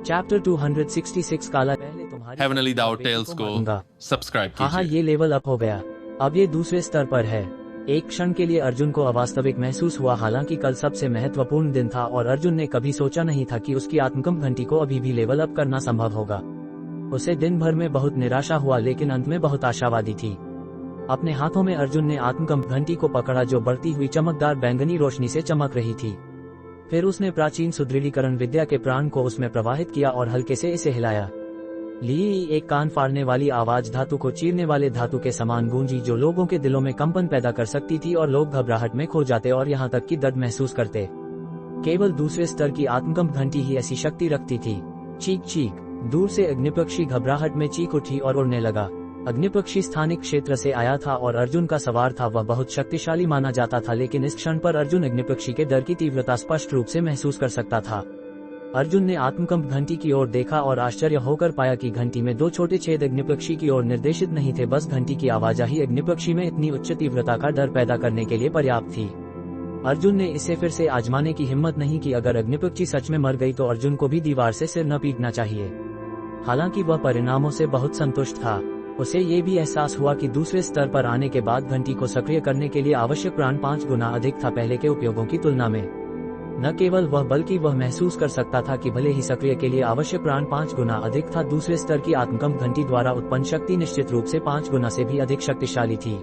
Chapter 266 काला पहले तुम्हारी हेवनली दाओ टेल्स को सब्सक्राइब कीजिए। हाँ, ये लेवल अप हो गया। अब ये दूसरे स्तर पर है। एक क्षण के लिए अर्जुन को अवास्तविक महसूस हुआ, हालांकि कल सबसे महत्वपूर्ण दिन था और अर्जुन ने कभी सोचा नहीं था कि उसकी आत्मकंप घंटी को अभी भी लेवल अप करना संभव होगा। उसे दिन भर में बहुत निराशा हुआ, लेकिन अंत में बहुत आशावादी थी। अपने हाथों में अर्जुन ने आत्मकंप घंटी को पकड़ा जो बढ़ती हुई चमकदार बैंगनी रोशनी से चमक रही थी। फिर उसने प्राचीन सुदृढ़ीकरण विद्या के प्राण को उसमें प्रवाहित किया और हल्के से इसे हिलाया। ली एक कान फाड़ने वाली आवाज धातु को चीरने वाले धातु के समान गूंजी, जो लोगों के दिलों में कंपन पैदा कर सकती थी और लोग घबराहट में खो जाते और यहाँ तक कि दर्द महसूस करते। केवल दूसरे स्तर की आत्मकंप घंटी ही ऐसी शक्ति रखती थी। चीख चीख। दूर से अग्निपक्षी घबराहट में चीख उठी और उड़ने लगा। अग्निपक्षी स्थानिक क्षेत्र से आया था और अर्जुन का सवार था। वह बहुत शक्तिशाली माना जाता था, लेकिन इस क्षण पर अर्जुन अग्निपक्षी के डर की तीव्रता स्पष्ट रूप से महसूस कर सकता था। अर्जुन ने आत्मकंप घंटी की ओर देखा और आश्चर्य होकर पाया कि घंटी में दो छोटे छेद अग्निपक्षी की ओर निर्देशित नहीं थे, बस घंटी की आवाजाही अग्निपक्षी में इतनी उच्च तीव्रता का डर पैदा करने के लिए पर्याप्त थी। अर्जुन ने इसे फिर से आजमाने की हिम्मत नहीं की। अगर अग्निपक्षी सच में मर गई तो अर्जुन को भी दीवार से सिर न पीटना चाहिए। हालांकि वह परिणामों से बहुत संतुष्ट था। उसे ये भी एहसास हुआ कि दूसरे स्तर पर आने के बाद घंटी को सक्रिय करने के लिए आवश्यक प्राण 5 गुना अधिक था पहले के उपयोगों की तुलना में। न केवल वह, बल्कि वह महसूस कर सकता था कि भले ही सक्रिय के लिए आवश्यक प्राण 5 गुना अधिक था, दूसरे स्तर की आत्मकंप घंटी द्वारा उत्पन्न शक्ति निश्चित रूप से 5 गुना से भी अधिक शक्तिशाली थी।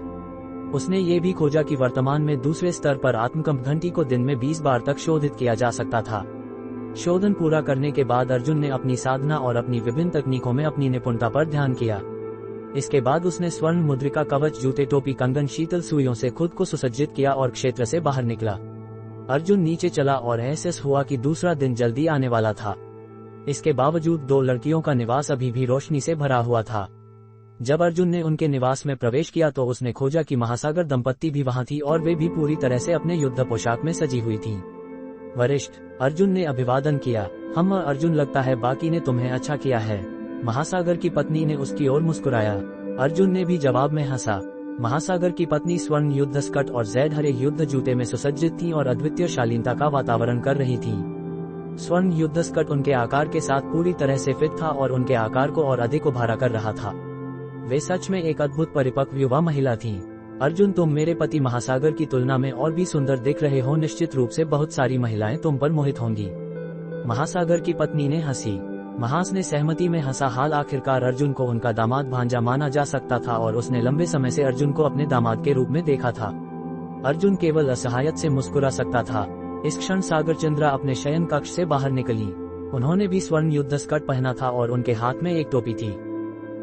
उसने ये भी खोजा कि वर्तमान में दूसरे स्तर पर आत्मकंप घंटी को दिन में 20 बार तक शोधित किया जा सकता था। शोधन पूरा करने के बाद अर्जुन ने अपनी साधना और अपनी विभिन्न तकनीकों में अपनी निपुणता पर ध्यान किया। इसके बाद उसने स्वर्ण मुद्रिका, कवच, जूते, टोपी, कंगन, शीतल सुइयों से खुद को सुसज्जित किया और क्षेत्र से बाहर निकला। अर्जुन नीचे चला और एहसास हुआ कि दूसरा दिन जल्दी आने वाला था। इसके बावजूद 2 लड़कियों का निवास अभी भी रोशनी से भरा हुआ था। जब अर्जुन ने उनके निवास में प्रवेश किया तो उसने खोजा कि महासागर दंपत्ति भी वहां थी और वे भी पूरी तरह से अपने युद्ध पोशाक में सजी हुई थीं। वरिष्ठ, अर्जुन ने अभिवादन किया। हम अर्जुन, लगता है बाकी ने तुम्हें अच्छा किया है। महासागर की पत्नी ने उसकी ओर मुस्कुराया। अर्जुन ने भी जवाब में हंसा। महासागर की पत्नी स्वर्ण युद्ध स्कर्ट और जैद हरे युद्ध जूते में सुसज्जित थी और अद्वितीय शालीनता का वातावरण कर रही थी। स्वर्ण युद्ध स्कर्ट उनके आकार के साथ पूरी तरह से फिट था और उनके आकार को और अधिक उभारा कर रहा था। वे सच में एक अद्भुत परिपक्व युवा महिला थीं। अर्जुन, तुम मेरे पति महासागर की तुलना में और भी सुंदर दिख रहे हो। निश्चित रूप से बहुत सारी महिलाएं तुम पर मोहित होंगी। महासागर की पत्नी ने हंसी। महास ने सहमति में हंसा। हाल आखिरकार अर्जुन को उनका दामाद भांजा माना जा सकता था और उसने लंबे समय से अर्जुन को अपने दामाद के रूप में देखा था। अर्जुन केवल असहायता से मुस्कुरा सकता था। इस क्षण सागर चंद्रा अपने शयन कक्ष से बाहर निकली। उन्होंने भी स्वर्ण युद्ध स्कर्ट पहना था और उनके हाथ में एक टोपी थी।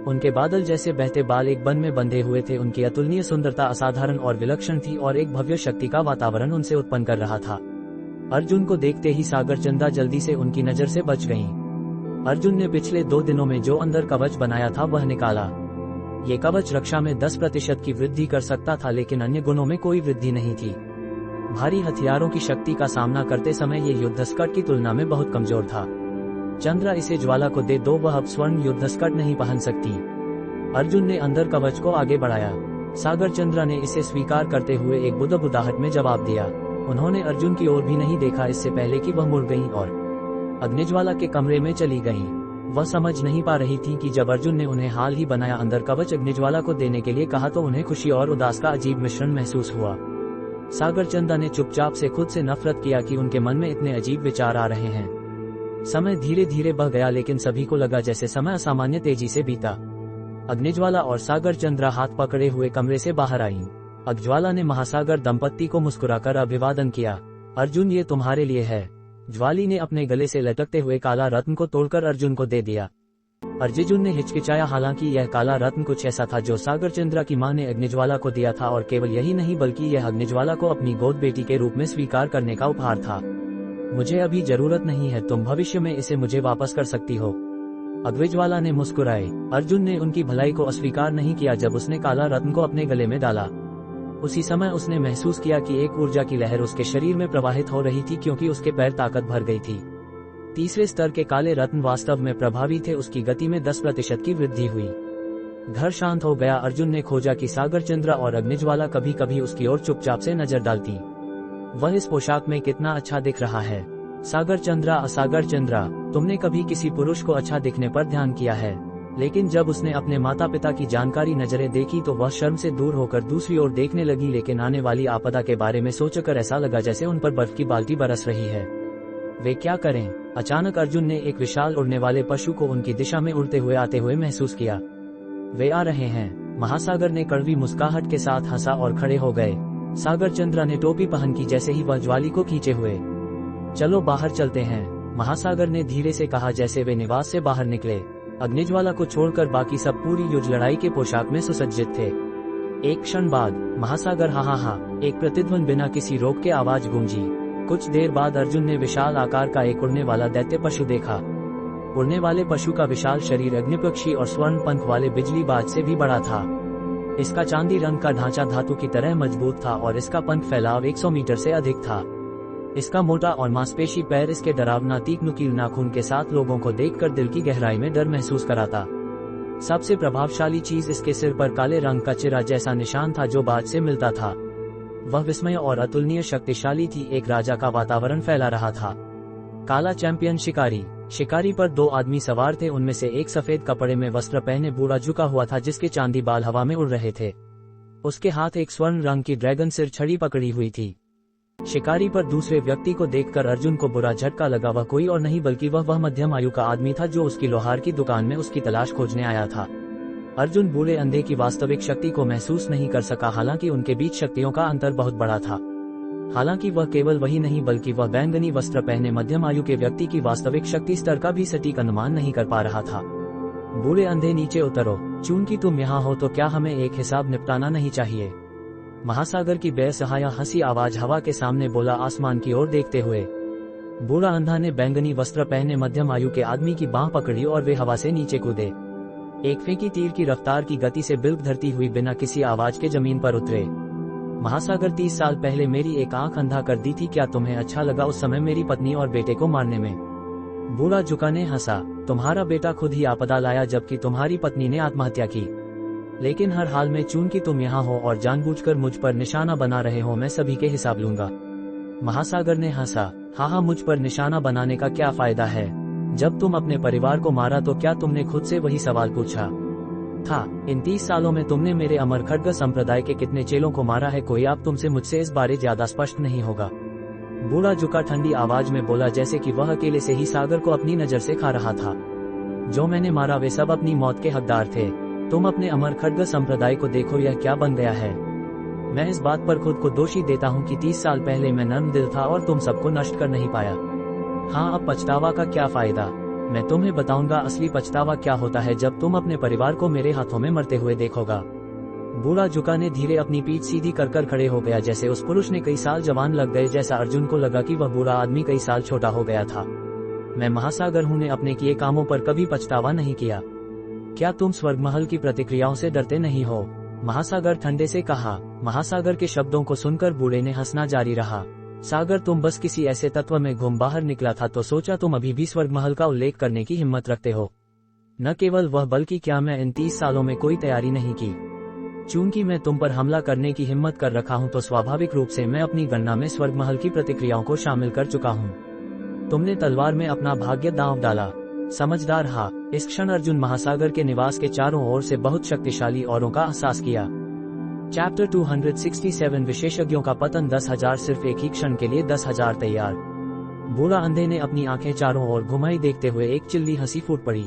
उनके बादल जैसे बहते बाल एक बन में बंधे हुए थे। उनकी अतुलनीय सुंदरता असाधारण और विलक्षण थी और एक भव्य शक्ति का वातावरण उनसे उत्पन्न कर रहा था। अर्जुन को देखते ही सागर चंद्रा जल्दी से उनकी नजर से बच गईं। अर्जुन ने पिछले 2 दिनों में जो अंदर कवच बनाया था वह निकाला। ये कवच रक्षा में 10% की वृद्धि कर सकता था, लेकिन अन्य गुणों में कोई वृद्धि नहीं थी। भारी हथियारों की शक्ति का सामना करते समय ये युद्ध स्कर्ट की तुलना में बहुत कमजोर था। चंद्रा, इसे ज्वाला को दे दो, वह अब स्वर्ण युद्ध स्कर्ट नहीं पहन सकती। अर्जुन ने अंदर कवच को आगे बढ़ाया। सागर चंद्रा ने इसे स्वीकार करते हुए एक बुदबुदाहट में जवाब दिया। उन्होंने अर्जुन की ओर भी नहीं देखा इससे पहले कि वह मुड़ गईं और अग्निज्वाला के कमरे में चली गईं। वह समझ नहीं पा रही थी कि जब अर्जुन ने उन्हें हाल ही बनाया अंदर कवच अग्निज्वाला को देने के लिए कहा तो उन्हें खुशी और उदास का अजीब मिश्रण महसूस हुआ। सागर चंदा ने चुपचाप से खुद से नफरत किया कि उनके मन में इतने अजीब विचार आ रहे हैं। समय धीरे धीरे बह गया, लेकिन सभी को लगा जैसे समय असामान्य तेजी से बीता। अग्निज्वाला और सागर चंद्रा हाथ पकड़े हुए कमरे से बाहर आईं। अग्निज्वाला ने महासागर दंपत्ति को मुस्कुराकर अभिवादन किया। अर्जुन, ये तुम्हारे लिए है। ज्वाली ने अपने गले से लटकते हुए काला रत्न को तोड़कर अर्जुन को दे दिया। अर्जुन ने हिचकिचाया, हालांकि यह काला रत्न कुछ ऐसा था जो सागर चंद्रा की मां ने अग्निज्वाला को दिया था, और केवल यही नहीं बल्कि यह अग्निज्वाला को अपनी गोद बेटी के रूप में स्वीकार करने का उपहार था। मुझे अभी जरूरत नहीं है, तुम भविष्य में इसे मुझे वापस कर सकती हो। अग्निज्वाला ने मुस्कुराए। अर्जुन ने उनकी भलाई को अस्वीकार नहीं किया जब उसने काला रत्न को अपने गले में डाला। उसी समय उसने महसूस किया कि एक ऊर्जा की लहर उसके शरीर में प्रवाहित हो रही थी, क्योंकि उसके पैर ताकत भर गई थी। तीसरे स्तर के काले रत्न वास्तव में प्रभावी थे। उसकी गति में 10% की वृद्धि हुई। घर शांत हो गया। अर्जुन ने खोजा कि सागर चंद्रा और अग्निज्वाला कभी कभी उसकी ओर चुपचाप से नजर डालती। वह इस पोशाक में कितना अच्छा दिख रहा है। सागर चंद्रा, तुमने कभी किसी पुरुष को अच्छा दिखने पर ध्यान किया है, लेकिन जब उसने अपने माता पिता की जानकारी नजरें देखी तो वह शर्म से दूर होकर दूसरी ओर देखने लगी, लेकिन आने वाली आपदा के बारे में सोचकर ऐसा लगा जैसे उन पर बर्फ की बाल्टी बरस रही है। वे क्या करें? अचानक अर्जुन ने एक विशाल उड़ने वाले पशु को उनकी दिशा में उड़ते हुए आते हुए महसूस किया। वे आ रहे हैं। महासागर ने कड़वी मुस्कुराहट के साथ हंसा और खड़े हो गए। सागर चंद्रा ने टोपी पहन की जैसे ही वह ज्वाली को खींचे हुए। चलो बाहर चलते हैं, महासागर ने धीरे से कहा जैसे वे निवास से बाहर निकले। अग्निज्वाला को छोड़कर बाकी सब पूरी युद्ध लड़ाई के पोशाक में सुसज्जित थे। एक क्षण बाद महासागर हा एक प्रतिध्वनि बिना किसी रोक के आवाज गूंजी। कुछ देर बाद अर्जुन ने विशाल आकार का एक उड़ने वाला दैत्य पशु देखा। उड़ने वाले पशु का विशाल शरीर अग्निपक्षी और स्वर्ण पंख वाले बिजली बाज से भी बड़ा था। इसका चांदी रंग का ढांचा धातु की तरह मजबूत था और इसका पंख फैलाव 100 मीटर से अधिक था। इसका मोटा और मांसपेशी पैर इसके डरावना तीक्ष्ण नुकील नाखून के साथ लोगों को देखकर दिल की गहराई में डर महसूस कराता। सबसे प्रभावशाली चीज इसके सिर पर काले रंग का चिरा जैसा निशान था जो बाज से मिलता था। वह विस्मय और अतुलनीय शक्तिशाली थी। एक राजा का वातावरण फैला रहा था। काला चैंपियन शिकारी पर 2 आदमी सवार थे। उनमें से एक सफेद कपड़े में वस्त्र पहने बूढ़ा झुका हुआ था जिसके चांदी बाल हवा में उड़ रहे थे। उसके हाथ एक स्वर्ण रंग की ड्रैगन सिर छड़ी पकड़ी हुई थी। शिकारी पर दूसरे व्यक्ति को देखकर अर्जुन को बुरा झटका लगा। वह कोई और नहीं बल्कि वह मध्यम आयु का आदमी था जो उसकी लोहार की दुकान में उसकी तलाश खोजने आया था। अर्जुन बूढ़े अंधे की वास्तविक शक्ति को महसूस नहीं कर सका, हालांकि उनके बीच शक्तियों का अंतर बहुत बड़ा था। हालांकि वह केवल वही नहीं बल्कि वह बैंगनी वस्त्र पहने मध्यम आयु के व्यक्ति की वास्तविक शक्ति स्तर का भी सटीक अनुमान नहीं कर पा रहा था। बूढ़े अंधे नीचे उतरो, चूंकि तुम यहाँ हो तो क्या हमें एक हिसाब निपटाना नहीं चाहिए? महासागर की बेसहाय हंसी आवाज हवा के सामने बोला आसमान की ओर देखते हुए। बूढ़ा अंधा ने बैंगनी वस्त्र पहने मध्यम आयु के आदमी की बांह पकड़ी और वे हवा से नीचे कूदे। एक फेंकी तीर की रफ्तार की गति से बिल्कुल धरती हुई बिना किसी आवाज के जमीन पर उतरे। महासागर 30 साल पहले मेरी एक आंख अंधा कर दी थी। क्या तुम्हें अच्छा लगा उस समय मेरी पत्नी और बेटे को मारने में? बूढ़ा झुका ने हंसा। तुम्हारा बेटा खुद ही आपदा लाया जबकि तुम्हारी पत्नी ने आत्महत्या की। लेकिन हर हाल में चूंकि तुम यहाँ हो और जानबूझकर मुझ पर निशाना बना रहे हो, मैं सभी के हिसाब लूंगा। महासागर ने हंसा। हाँ, मुझ पर निशाना बनाने का क्या फायदा है? जब तुम अपने परिवार को मारा तो क्या तुमने खुद से वही सवाल पूछा था? इन 30 सालों में तुमने मेरे अमर खड्ग संप्रदाय के कितने चेलों को मारा है? कोई आप तुमसे मुझसे इस बारे ज्यादा स्पष्ट नहीं होगा। बूढ़ा झुका ठंडी आवाज में बोला जैसे कि वह अकेले से ही सागर को अपनी नजर से खा रहा था। जो मैंने मारा वे सब अपनी मौत के हकदार थे। तुम अपने अमर खड्ग संप्रदाय को देखो, यह क्या बन गया है। मैं इस बात पर खुद को दोषी देता हूँ कि 30 साल पहले मैं नर्म दिल था और तुम सबको नष्ट कर नहीं पाया। हाँ, अब पछतावा का क्या फायदा? मैं तुम्हें बताऊंगा असली पछतावा क्या होता है जब तुम अपने परिवार को मेरे हाथों में मरते हुए देखोगा। बूढ़ा झुका ने धीरे अपनी पीठ सीधी कर खड़े हो गया जैसे उस पुरुष ने कई साल जवान लग गए, जैसा अर्जुन को लगा कि वह बूढ़ा आदमी कई साल छोटा हो गया था। मैं महासागर हूँ ने अपने किए कामों पर कभी पछतावा नहीं किया। क्या तुम स्वर्गमहल की प्रतिक्रियाओं से डरते नहीं हो? महासागर ठंडे से कहा। महासागर के शब्दों को सुनकर बूढ़े ने हंसना जारी रहा। सागर, तुम बस किसी ऐसे तत्व में घूम बाहर निकला था तो सोचा तुम अभी भी स्वर्गमहल का उल्लेख करने की हिम्मत रखते हो। न केवल वह बल्कि क्या मैं इन 30 सालों में कोई तैयारी नहीं की? चूंकि मैं तुम पर हमला करने की हिम्मत कर रखा हूं तो स्वाभाविक रूप से मैं अपनी गणना में स्वर्गमहल की प्रतिक्रियाओं को शामिल कर चुका हूं। तुमने तलवार में अपना भाग्य दांव डाला। समझदार हा। इस क्षण अर्जुन महासागर के निवास के चारों ओर से बहुत शक्तिशाली औरों का एहसास किया। चैप्टर 267 विशेषज्ञों का पतन 10,000 सिर्फ एक ही क्षण के लिए 10,000 तैयार। बूढ़ा अंधे ने अपनी आंखें चारों ओर घुमाई देखते हुए एक चिल्ली हंसी फूट पड़ी।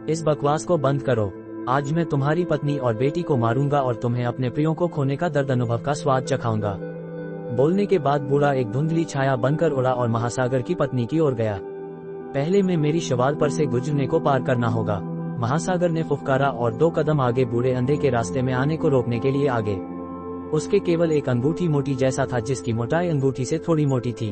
इस बकवास को बंद करो। आज मैं तुम्हारी पत्नी और बेटी को मारूंगा और तुम्हें अपने प्रियों को खोने का दर्द अनुभव का स्वाद चखाऊंगा। बोलने के बाद बूढ़ा एक धुंधली छाया बनकर उड़ा और महासागर की पत्नी की ओर गया। पहले में मेरी शवाल पर से गुजरने को पार करना होगा, महासागर ने फुफकारा और 2 कदम आगे बूढ़े अंधे के रास्ते में आने को रोकने के लिए आगे। उसके केवल एक अंगूठी मोटी जैसा था जिसकी मोटाई अंगूठी से थोड़ी मोटी थी।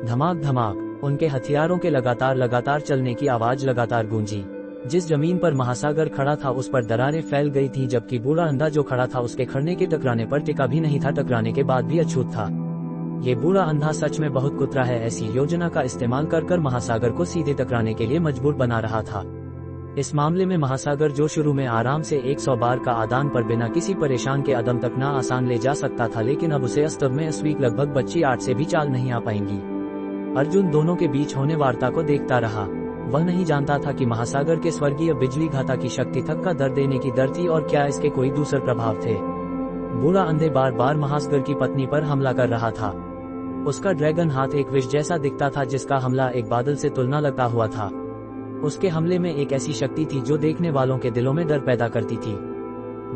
धमाक धमाक उनके हथियारों के लगातार चलने की आवाज लगातार गूंजी। जिस जमीन पर महासागर खड़ा था उस पर दरारें फैल गई थी, जबकि बूढ़ा अंधा जो खड़ा था उसके खड़ने के टकराने पर टिका भी नहीं था, टकराने के बाद भी अछूत था। ये बूढ़ा अंधा सच में बहुत कुतरा है। ऐसी योजना का इस्तेमाल कर महासागर को सीधे टकराने के लिए मजबूर बना रहा था। इस मामले में महासागर जो शुरू में आराम से 100 बार का आदान पर बिना किसी परेशान के अदम तक ना आसान ले जा सकता था, लेकिन अब उसे वास्तव में इस वीक लगभग बच्ची 8 से भी चाल नहीं आ पाएंगी। अर्जुन दोनों के बीच होने वार्ता को देखता रहा। वह नहीं जानता था कि महासागर के स्वर्गीय बिजली घाता की शक्ति थक का दर्द देने की दर थी और क्या इसके कोई दूसरे प्रभाव थे। बूढ़ा अंधे बार बार महासागर की पत्नी पर हमला कर रहा था। उसका ड्रैगन हाथ एक विष जैसा दिखता था जिसका हमला एक बादल से तुलना लगता हुआ था। उसके हमले में एक ऐसी शक्ति थी जो देखने वालों के दिलों में डर पैदा करती थी।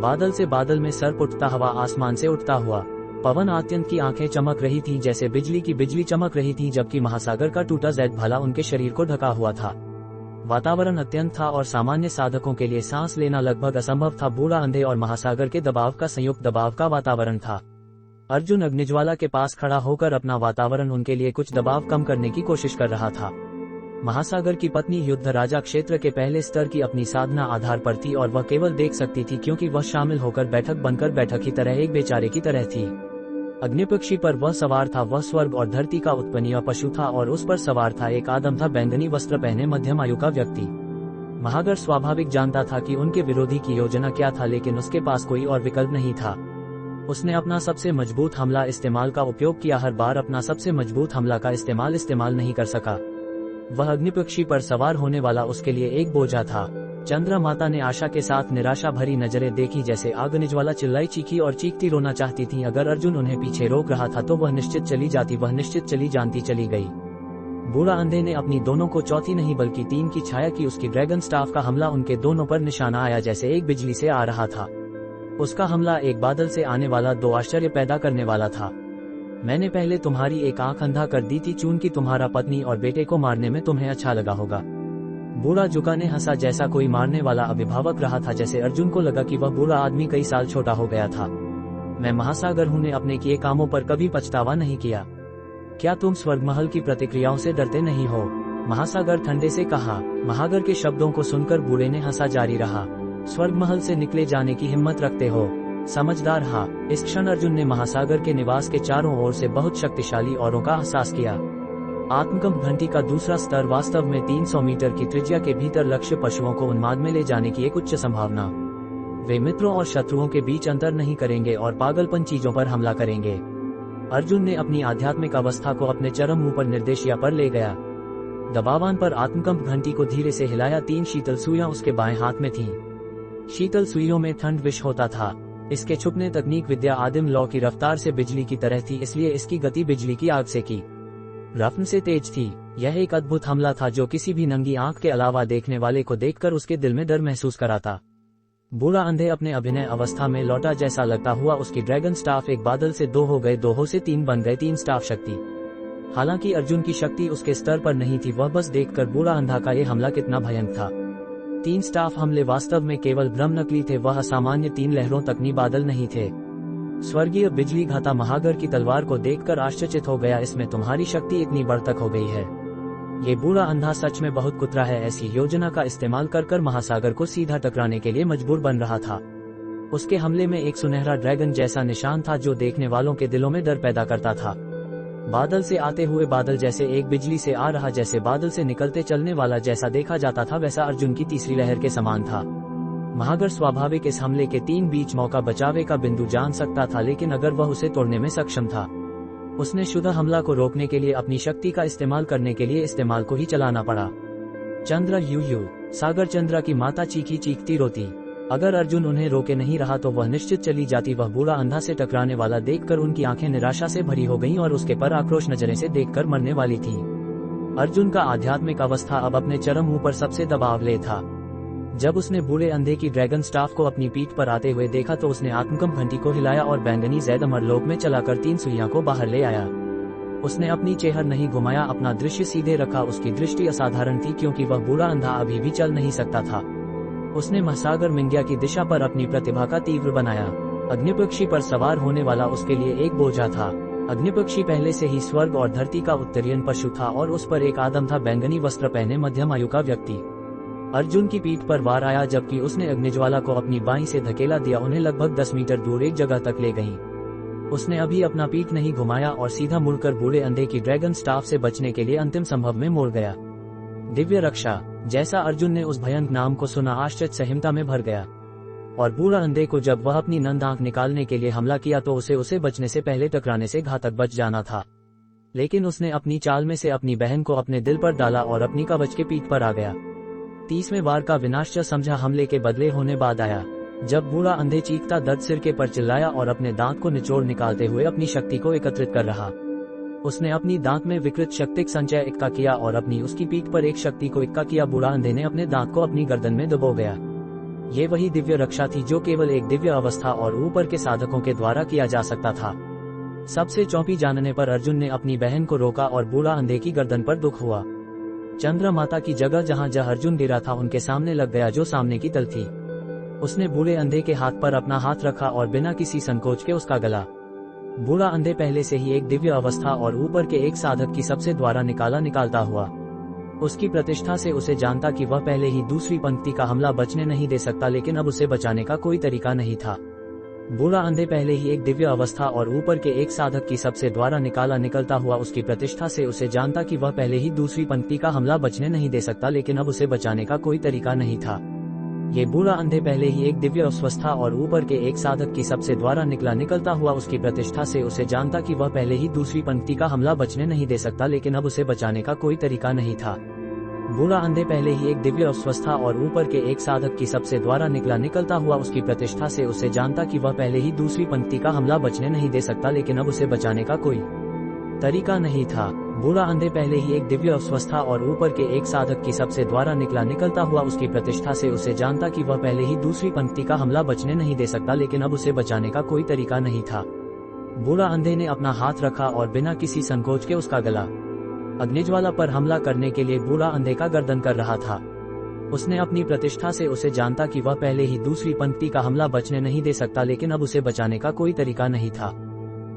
बादल से बादल में सर्प उठता, हवा आसमान से उठता हुआ पवन अत्यंत की आंखें चमक रही थीं जैसे बिजली की बिजली चमक रही थी, जबकि महासागर का टूटा जैद भला उनके शरीर को ढका हुआ था। वातावरण अत्यंत था और सामान्य साधकों के लिए सांस लेना लगभग असंभव था। बूढ़ा अंधे और महासागर के दबाव का संयुक्त दबाव का वातावरण था। अर्जुन अग्निज्वाला के पास खड़ा होकर अपना वातावरण उनके लिए कुछ दबाव कम करने की कोशिश कर रहा था। महासागर की पत्नी युद्ध राजा क्षेत्र के पहले स्तर की अपनी साधना आधार पर थी और वह केवल देख सकती थी क्योंकि वह शामिल होकर बैठक बनकर बैठक की तरह एक बेचारे की तरह थी। अग्निपक्षी पर वह सवार था। वह स्वर्ग और धरती का उत्पन्नीय पशु था और उस पर सवार था एक आदम था, बैंगनी वस्त्र पहने मध्यम आयु का व्यक्ति। महागर स्वाभाविक जानता था कि उनके विरोधी की योजना क्या था, लेकिन उसके पास कोई और विकल्प नहीं था। उसने अपना सबसे मजबूत हमला इस्तेमाल का उपयोग किया। हर बार अपना सबसे मजबूत हमला का इस्तेमाल नहीं कर सका। वह अग्निपक्षी पर सवार होने वाला उसके लिए एक बोझा था। चंद्र माता ने आशा के साथ निराशा भरी नजरें देखी जैसे अग्निज्वाला चिल्लाई, चीखी और चीखती रोना चाहती थी। अगर अर्जुन उन्हें पीछे रोक रहा था तो वह निश्चित चली जाती, वह निश्चित चली जानती चली गई। बूढ़ा अंधे ने अपनी दोनों को चौथी नहीं बल्कि 3 की छाया की। उसकी ड्रैगन स्टाफ का हमला उनके दोनों पर निशाना आया जैसे एक बिजली से आ रहा था। उसका हमला एक बादल से आने वाला 2 आश्चर्य पैदा करने वाला था। मैंने पहले तुम्हारी एक आंख अंधा कर दी थी चून कि तुम्हारा पत्नी और बेटे को मारने में तुम्हें अच्छा लगा होगा। बूढ़ा जुका ने हंसा जैसा कोई मारने वाला अभिभावक रहा था, जैसे अर्जुन को लगा कि वह बूढ़ा आदमी कई साल छोटा हो गया था। मैं महासागर हूँ ने अपने किए कामों पर कभी पछतावा नहीं किया। क्या तुम स्वर्गमहल की प्रतिक्रियाओं से डरते नहीं हो? महासागर ठंडे से कहा। महागर के शब्दों को सुनकर बूढ़े ने हंसा जारी रहा। स्वर्गमहल से निकले जाने की हिम्मत रखते हो? समझदार हा। इस क्षण अर्जुन ने महासागर के निवास के चारों ओर से बहुत शक्तिशाली औरों का एहसास किया। आत्मकंप घंटी का दूसरा स्तर वास्तव में 300 मीटर की त्रिज्या के भीतर लक्ष्य पशुओं को उन्माद में ले जाने की एक उच्च संभावना। वे मित्रों और शत्रुओं के बीच अंतर नहीं करेंगे और पागलपन चीजों पर हमला करेंगे। अर्जुन ने अपनी आध्यात्मिक अवस्था को अपने चरम मुंह पर निर्देशिया पर ले गया। दबावान पर आत्मकंप घंटी को धीरे से हिलाया। 3 शीतल सुइयां उसके बाएं हाथ में थीं। शीतल सुइयों में ठंड विष होता था। इसके छुपने तकनीक विद्या आदिम लौ की रफ्तार से बिजली की तरह थी, इसलिए इसकी गति बिजली की आग से की रफ्त से तेज थी। यह एक अद्भुत हमला था जो किसी भी नंगी आंख के अलावा देखने वाले को देखकर उसके दिल में डर महसूस कराता। बूढ़ा अंधे अपने अभिनय अवस्था में लौटा जैसा लगता हुआ। उसकी ड्रैगन स्टाफ एक बादल से 2 हो गए, 2 से 3 बन गए, 3 स्टाफ शक्ति। हालांकि अर्जुन की शक्ति उसके स्तर पर नहीं थी। वह बस देखकर बूढ़ा अंधा का ये हमला कितना भयंकर था। 3 स्टाफ हमले वास्तव में केवल भ्रम नकली थे। वह असामान्य 3 लहरों तक बादल नहीं थे। स्वर्गीय बिजली घाता महागर की तलवार को देखकर आश्चर्यचकित हो गया। इसमें तुम्हारी शक्ति इतनी बढ़ तक हो गई है। ये बूढ़ा अंधा सच में बहुत कुतरा है। ऐसी योजना का इस्तेमाल कर महासागर को सीधा टकराने के लिए मजबूर बन रहा था। उसके हमले में एक सुनहरा ड्रैगन जैसा निशान था जो देखने वालों के दिलों में डर पैदा करता था। बादल से आते हुए बादल जैसे एक बिजली से आ रहा, जैसे बादल से निकलते चलने वाला जैसा देखा जाता था, वैसा अर्जुन की तीसरी लहर के समान था। महागर स्वाभाविक इस हमले के 3 बीच मौका बचावे का बिंदु जान सकता था, लेकिन अगर वह उसे तोड़ने में सक्षम था, उसने शुद्ध हमला को रोकने के लिए अपनी शक्ति का इस्तेमाल करने के लिए इस्तेमाल को ही चलाना पड़ा। चंद्र यू सागर चंद्रा की माता चीखती रोती। अगर अर्जुन उन्हें रोके नहीं रहा तो वह निश्चित चली जाती। वह बूढ़ा अंधा से टकराने वाला देखकर उनकी आंखें निराशा से भरी हो गईं और उसके पर आक्रोश नजरें से देखकर मरने वाली थीं। अर्जुन का आध्यात्मिक अवस्था अब अपने चरम मुंह पर सबसे दबाव ले था। जब उसने बूढ़े अंधे की ड्रैगन स्टाफ को अपनी पीठ पर आते हुए देखा तो उसने आत्मकंप घंटी को हिलाया और बैंगनी जैद अमरलोक में चलाकर 3 सुइयां को बाहर ले आया। उसने अपनी चेहर नहीं घुमाया, अपना दृश्य सीधे रखा। उसकी दृष्टि असाधारण थी क्योंकि वह बूढ़ा अंधा अभी भी चल नहीं सकता था। उसने महासागर मिंग्या की दिशा पर अपनी प्रतिभा का तीव्र बनाया। अग्निपक्षी पर सवार होने वाला उसके लिए एक बोझा था। अग्निपक्षी पहले से ही स्वर्ग और धरती का उत्तरीयन पशु था और उस पर एक आदम था, बैंगनी वस्त्र पहने मध्यम आयु का व्यक्ति। अर्जुन की पीठ पर वार आया जबकि उसने अग्निज्वाला को अपनी बाईं से धकेला दिया। उन्हें लगभग 10 मीटर दूर एक जगह तक ले गई। उसने अभी अपना पीठ नहीं घुमाया और सीधा मुड़कर बूढ़े अंधे की ड्रैगन स्टाफ से बचने के लिए अंतिम संभव में मोड़ गया। दिव्य रक्षा। जैसा अर्जुन ने उस भयंकर नाम को सुना, आश्चर्य सहमता में भर गया। और बूढ़ा अंधे को जब वह अपनी नंद आंख निकालने के लिए हमला किया तो उसे बचने से पहले टकराने से घातक बच जाना था। लेकिन उसने अपनी चाल में से अपनी बहन को अपने दिल पर डाला और अपनी कवच के पीठ पर आ गया। 30वें बार का विनाश समझा हमले के बदले होने बाद आया, जब बूढ़ा अंधे चीखता दर्द सिरके पर चिल्लाया और अपने दांत को निचोड़ निकालते हुए अपनी शक्ति को एकत्रित कर रहा। उसने अपनी दांत में विकृत शक्तिक संचय इक्का किया और अपनी उसकी पीठ पर एक शक्ति को इक्का किया। बूढ़ा अंधे ने अपने दांत को अपनी गर्दन में दबो गया। ये वही दिव्य रक्षा थी जो केवल एक दिव्य अवस्था और ऊपर के साधकों के द्वारा किया जा सकता था। सबसे चौंकी जानने पर अर्जुन ने अपनी बहन को रोका और बूढ़ा अंधे की गर्दन पर दुख हुआ। चंद्र माता की जगह जहां अर्जुन गिरा था उनके सामने लग गया जो सामने की तल थी। उसने बूढ़े अंधे के हाथ पर अपना हाथ रखा और बिना किसी संकोच के उसका गला। बूढ़ा अंधे पहले से ही एक दिव्य अवस्था और ऊपर के एक साधक की सबसे द्वारा निकालता हुआ उसकी प्रतिष्ठा से उसे जानता कि वह पहले ही दूसरी पंक्ति का हमला बचने नहीं दे सकता, लेकिन अब उसे बचाने का कोई तरीका नहीं था। बूढ़ा अंधे पहले ही एक दिव्य अवस्था और ऊपर के एक साधक की सबसे द्वारा निकलता हुआ उसकी प्रतिष्ठा से उसे जानता कि वह पहले ही दूसरी पंक्ति का हमला बचने नहीं दे सकता, लेकिन अब उसे बचाने का कोई तरीका नहीं था। ये बूढ़ा अंधे पहले ही एक दिव्य अवस्था और ऊपर के एक साधक की सबसे द्वारा निकलता हुआ उसकी प्रतिष्ठा से उसे जानता कि वह पहले ही दूसरी पंक्ति का हमला बचने नहीं दे सकता, लेकिन अब उसे बचाने का कोई तरीका नहीं था। बूढ़ा अंधे पहले ही एक दिव्य अवस्था और ऊपर के एक साधक की सबसे द्वारा निकलता हुआ उसकी प्रतिष्ठा से उसे जानता कि वह पहले ही दूसरी पंक्ति का हमला बचने नहीं दे सकता, लेकिन अब उसे बचाने का कोई तरीका नहीं था। बूढ़ा अंधे पहले ही एक दिव्य अवस्था और ऊपर के एक साधक की सबसे द्वारा निकलता हुआ उसकी प्रतिष्ठा से उसे जानता कि वह पहले ही दूसरी पंक्ति का हमला बचने नहीं दे सकता, लेकिन अब उसे बचाने का कोई तरीका नहीं था। बूढ़ा अंधे ने अपना हाथ रखा और बिना किसी संकोच के उसका गला। अग्निज्वाला पर हमला करने के लिए बूढ़ा अंधे का गर्दन कर रहा था। उसने अपनी प्रतिष्ठा से उसे जानता कि वह पहले ही दूसरी पंक्ति का हमला बचने नहीं दे सकता, लेकिन अब उसे बचाने का कोई तरीका नहीं था।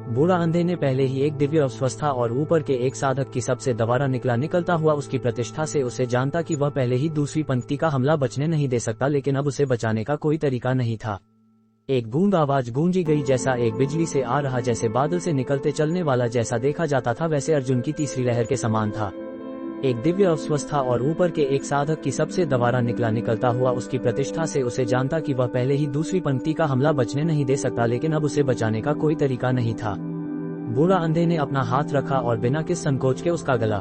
बूढ़ा अंधे ने पहले ही एक दिव्य अवस्था और ऊपर के एक साधक की सबसे द्वारा निकलता हुआ उसकी प्रतिष्ठा से उसे जानता कि वह पहले ही दूसरी पंक्ति का हमला बचने नहीं दे सकता, लेकिन अब उसे बचाने का कोई तरीका नहीं था। एक बूंद आवाज गूंजी गई, जैसा एक बिजली से आ रहा, जैसे बादल से निकलते चलने वाला जैसा देखा जाता था वैसे अर्जुन की तीसरी लहर के समान था। एक दिव्य अवस्था और ऊपर के एक साधक की सबसे द्वारा निकलता हुआ उसकी प्रतिष्ठा से उसे जानता कि वह पहले ही दूसरी पंक्ति का हमला बचने नहीं दे सकता, लेकिन अब उसे बचाने का कोई तरीका नहीं था। बूढ़ा अंधे ने अपना हाथ रखा और बिना किस संकोच के उसका गला।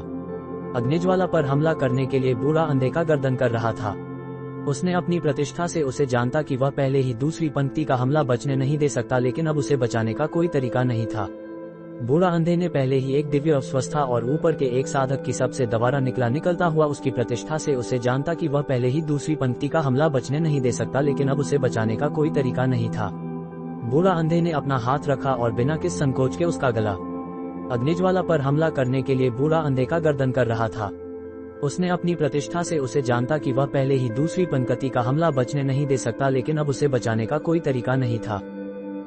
अग्निज्वाला पर हमला करने के लिए बूढ़ा अंधे का गर्दन कर रहा था। उसने अपनी प्रतिष्ठा से उसे जानता कि वह पहले ही दूसरी पंक्ति का हमला बचने नहीं दे सकता, लेकिन अब उसे बचाने का कोई तरीका नहीं था। बूढ़ा अंधे ने पहले ही एक दिव्य अवस्था और ऊपर के एक साधक की सबसे द्वारा निकलता हुआ उसकी प्रतिष्ठा से उसे जानता कि वह पहले ही दूसरी पंक्ति का हमला बचने नहीं दे सकता, लेकिन अब उसे बचाने का कोई तरीका नहीं था। बूढ़ा अंधे ने अपना हाथ रखा और बिना किस संकोच के उसका गला। अग्निज्वाला पर हमला करने के लिए बूढ़ा अंधे का गर्दन कर रहा था। उसने अपनी प्रतिष्ठा से उसे जानता कि वह पहले ही दूसरी पंक्ति का हमला बचने नहीं दे सकता, लेकिन अब उसे बचाने का कोई तरीका नहीं था।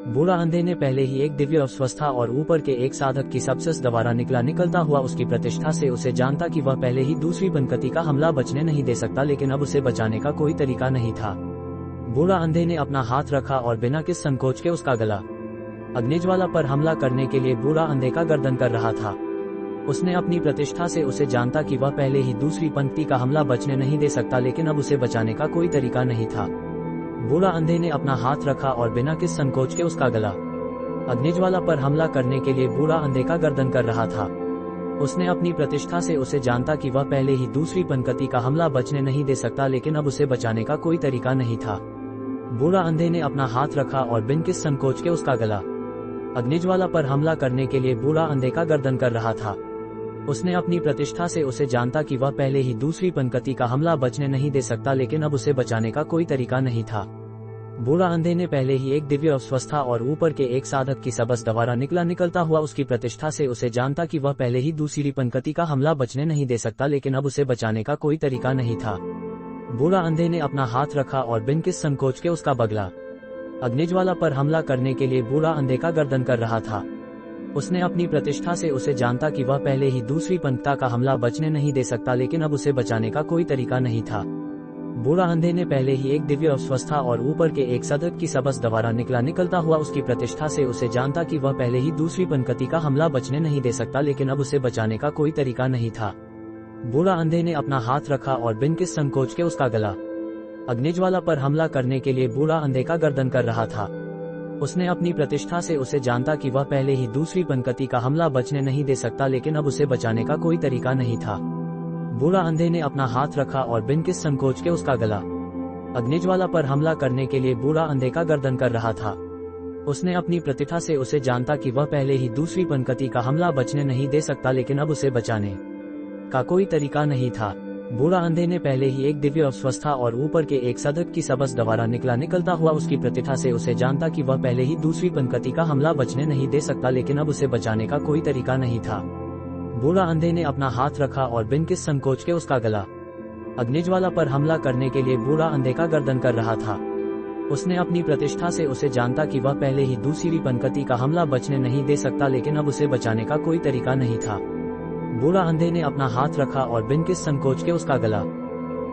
बूढ़ा अंधे ने पहले ही एक दिव्य अवस्था और ऊपर के एक साधक की सबसे द्वारा निकलता हुआ उसकी प्रतिष्ठा से उसे जानता कि वह पहले ही दूसरी पंक्ति का हमला बचने नहीं दे सकता, लेकिन अब उसे बचाने का कोई तरीका नहीं था। बूढ़ा अंधे ने अपना हाथ रखा और बिना किस संकोच के उसका गला। अग्निज्वाला पर हमला करने के लिए बूढ़ा अंधे का गर्दन कर रहा था। उसने अपनी प्रतिष्ठा से उसे जानता कि वह पहले ही दूसरी पंक्ति का हमला बचने नहीं दे सकता, लेकिन अब उसे बचाने का कोई तरीका नहीं था। बूढ़ा अंधे ने अपना हाथ रखा और बिना किस संकोच के उसका गला। अग्निज्वाला पर हमला करने के लिए बूढ़ा अंधे का गर्दन कर रहा था। उसने अपनी प्रतिष्ठा से उसे जानता कि वह पहले ही दूसरी पंक्ति का हमला बचने नहीं दे सकता, लेकिन अब उसे बचाने का कोई तरीका नहीं था। बूढ़ा अंधे ने अपना हाथ रखा और बिन किस संकोच के उसका गला। अग्निज्वाला पर हमला करने के लिए बूढ़ा अंधे का गर्दन कर रहा था। उसने अपनी प्रतिष्ठा से उसे जानता कि वह पहले ही दूसरी पंक्ति का हमला बचने नहीं दे सकता, लेकिन अब उसे बचाने का कोई तरीका नहीं था। बूढ़ा अंधे ने पहले ही एक दिव्य अवस्था और ऊपर के एक साधक की सबस द्वारा निकलता हुआ उसकी प्रतिष्ठा से उसे जानता कि वह पहले ही दूसरी पंक्ति का हमला बचने नहीं दे सकता, लेकिन अब उसे बचाने का कोई तरीका नहीं था। बूढ़ा अंधे ने अपना हाथ रखा और बिन किस संकोच के उसका बगला। अग्निज्वाला पर हमला करने के लिए बूढ़ा अंधे का गर्दन कर रहा था। उसने अपनी प्रतिष्ठा से उसे जानता कि वह पहले ही दूसरी पंक्ति का हमला बचने नहीं दे सकता, लेकिन अब उसे बचाने का कोई तरीका नहीं था। बूढ़ा अंधे ने पहले ही एक दिव्य अवस्था और ऊपर के एक साधक की सबस द्वारा निकलता हुआ उसकी प्रतिष्ठा से उसे जानता कि वह पहले ही दूसरी पंक्ति का हमला बचने नहीं दे सकता, लेकिन अब उसे बचाने का कोई तरीका नहीं था। बूढ़ा अंधे ने अपना हाथ रखा और बिन किस संकोच के उसका गला। अग्निज्वाला पर हमला करने के लिए बूढ़ा अंधे का गर्दन कर रहा था। उसने अपनी प्रतिष्ठा से उसे जानता कि वह पहले ही दूसरी पंकति का हमला बचने नहीं दे सकता, लेकिन अब उसे बचाने का कोई तरीका नहीं था। बूढ़ा अंधे ने अपना हाथ रखा और बिन किसी संकोच के उसका गला। अग्निज्वाला पर हमला करने के लिए बूढ़ा अंधे का गर्दन कर रहा था। उसने अपनी प्रतिष्ठा से उसे जानता कि वह पहले ही दूसरी पंकति का हमला बचने नहीं दे सकता, लेकिन अब उसे बचाने का कोई तरीका नहीं था। बूढ़ा अंधे ने पहले ही एक दिव्य अवस्था और ऊपर के एक सदक की सबस द्वारा निकलता हुआ उसकी प्रतिष्ठा से उसे जानता कि वह पहले ही दूसरी पंकति का हमला बचने नहीं दे सकता, लेकिन अब उसे बचाने का कोई तरीका नहीं था। बूढ़ा अंधे ने अपना हाथ रखा और बिन किसी संकोच के उसका गला। अग्निज्वाला पर हमला करने के लिए बूढ़ा अंधे का गर्दन कर रहा था। उसने अपनी प्रतिष्ठा से उसे जानता कि वह पहले ही दूसरी पंकति का हमला बचने नहीं दे सकता, लेकिन अब उसे बचाने का कोई तरीका नहीं था। बूढ़ा अंधे ने अपना हाथ रखा और बिन किसी संकोच के उसका गला।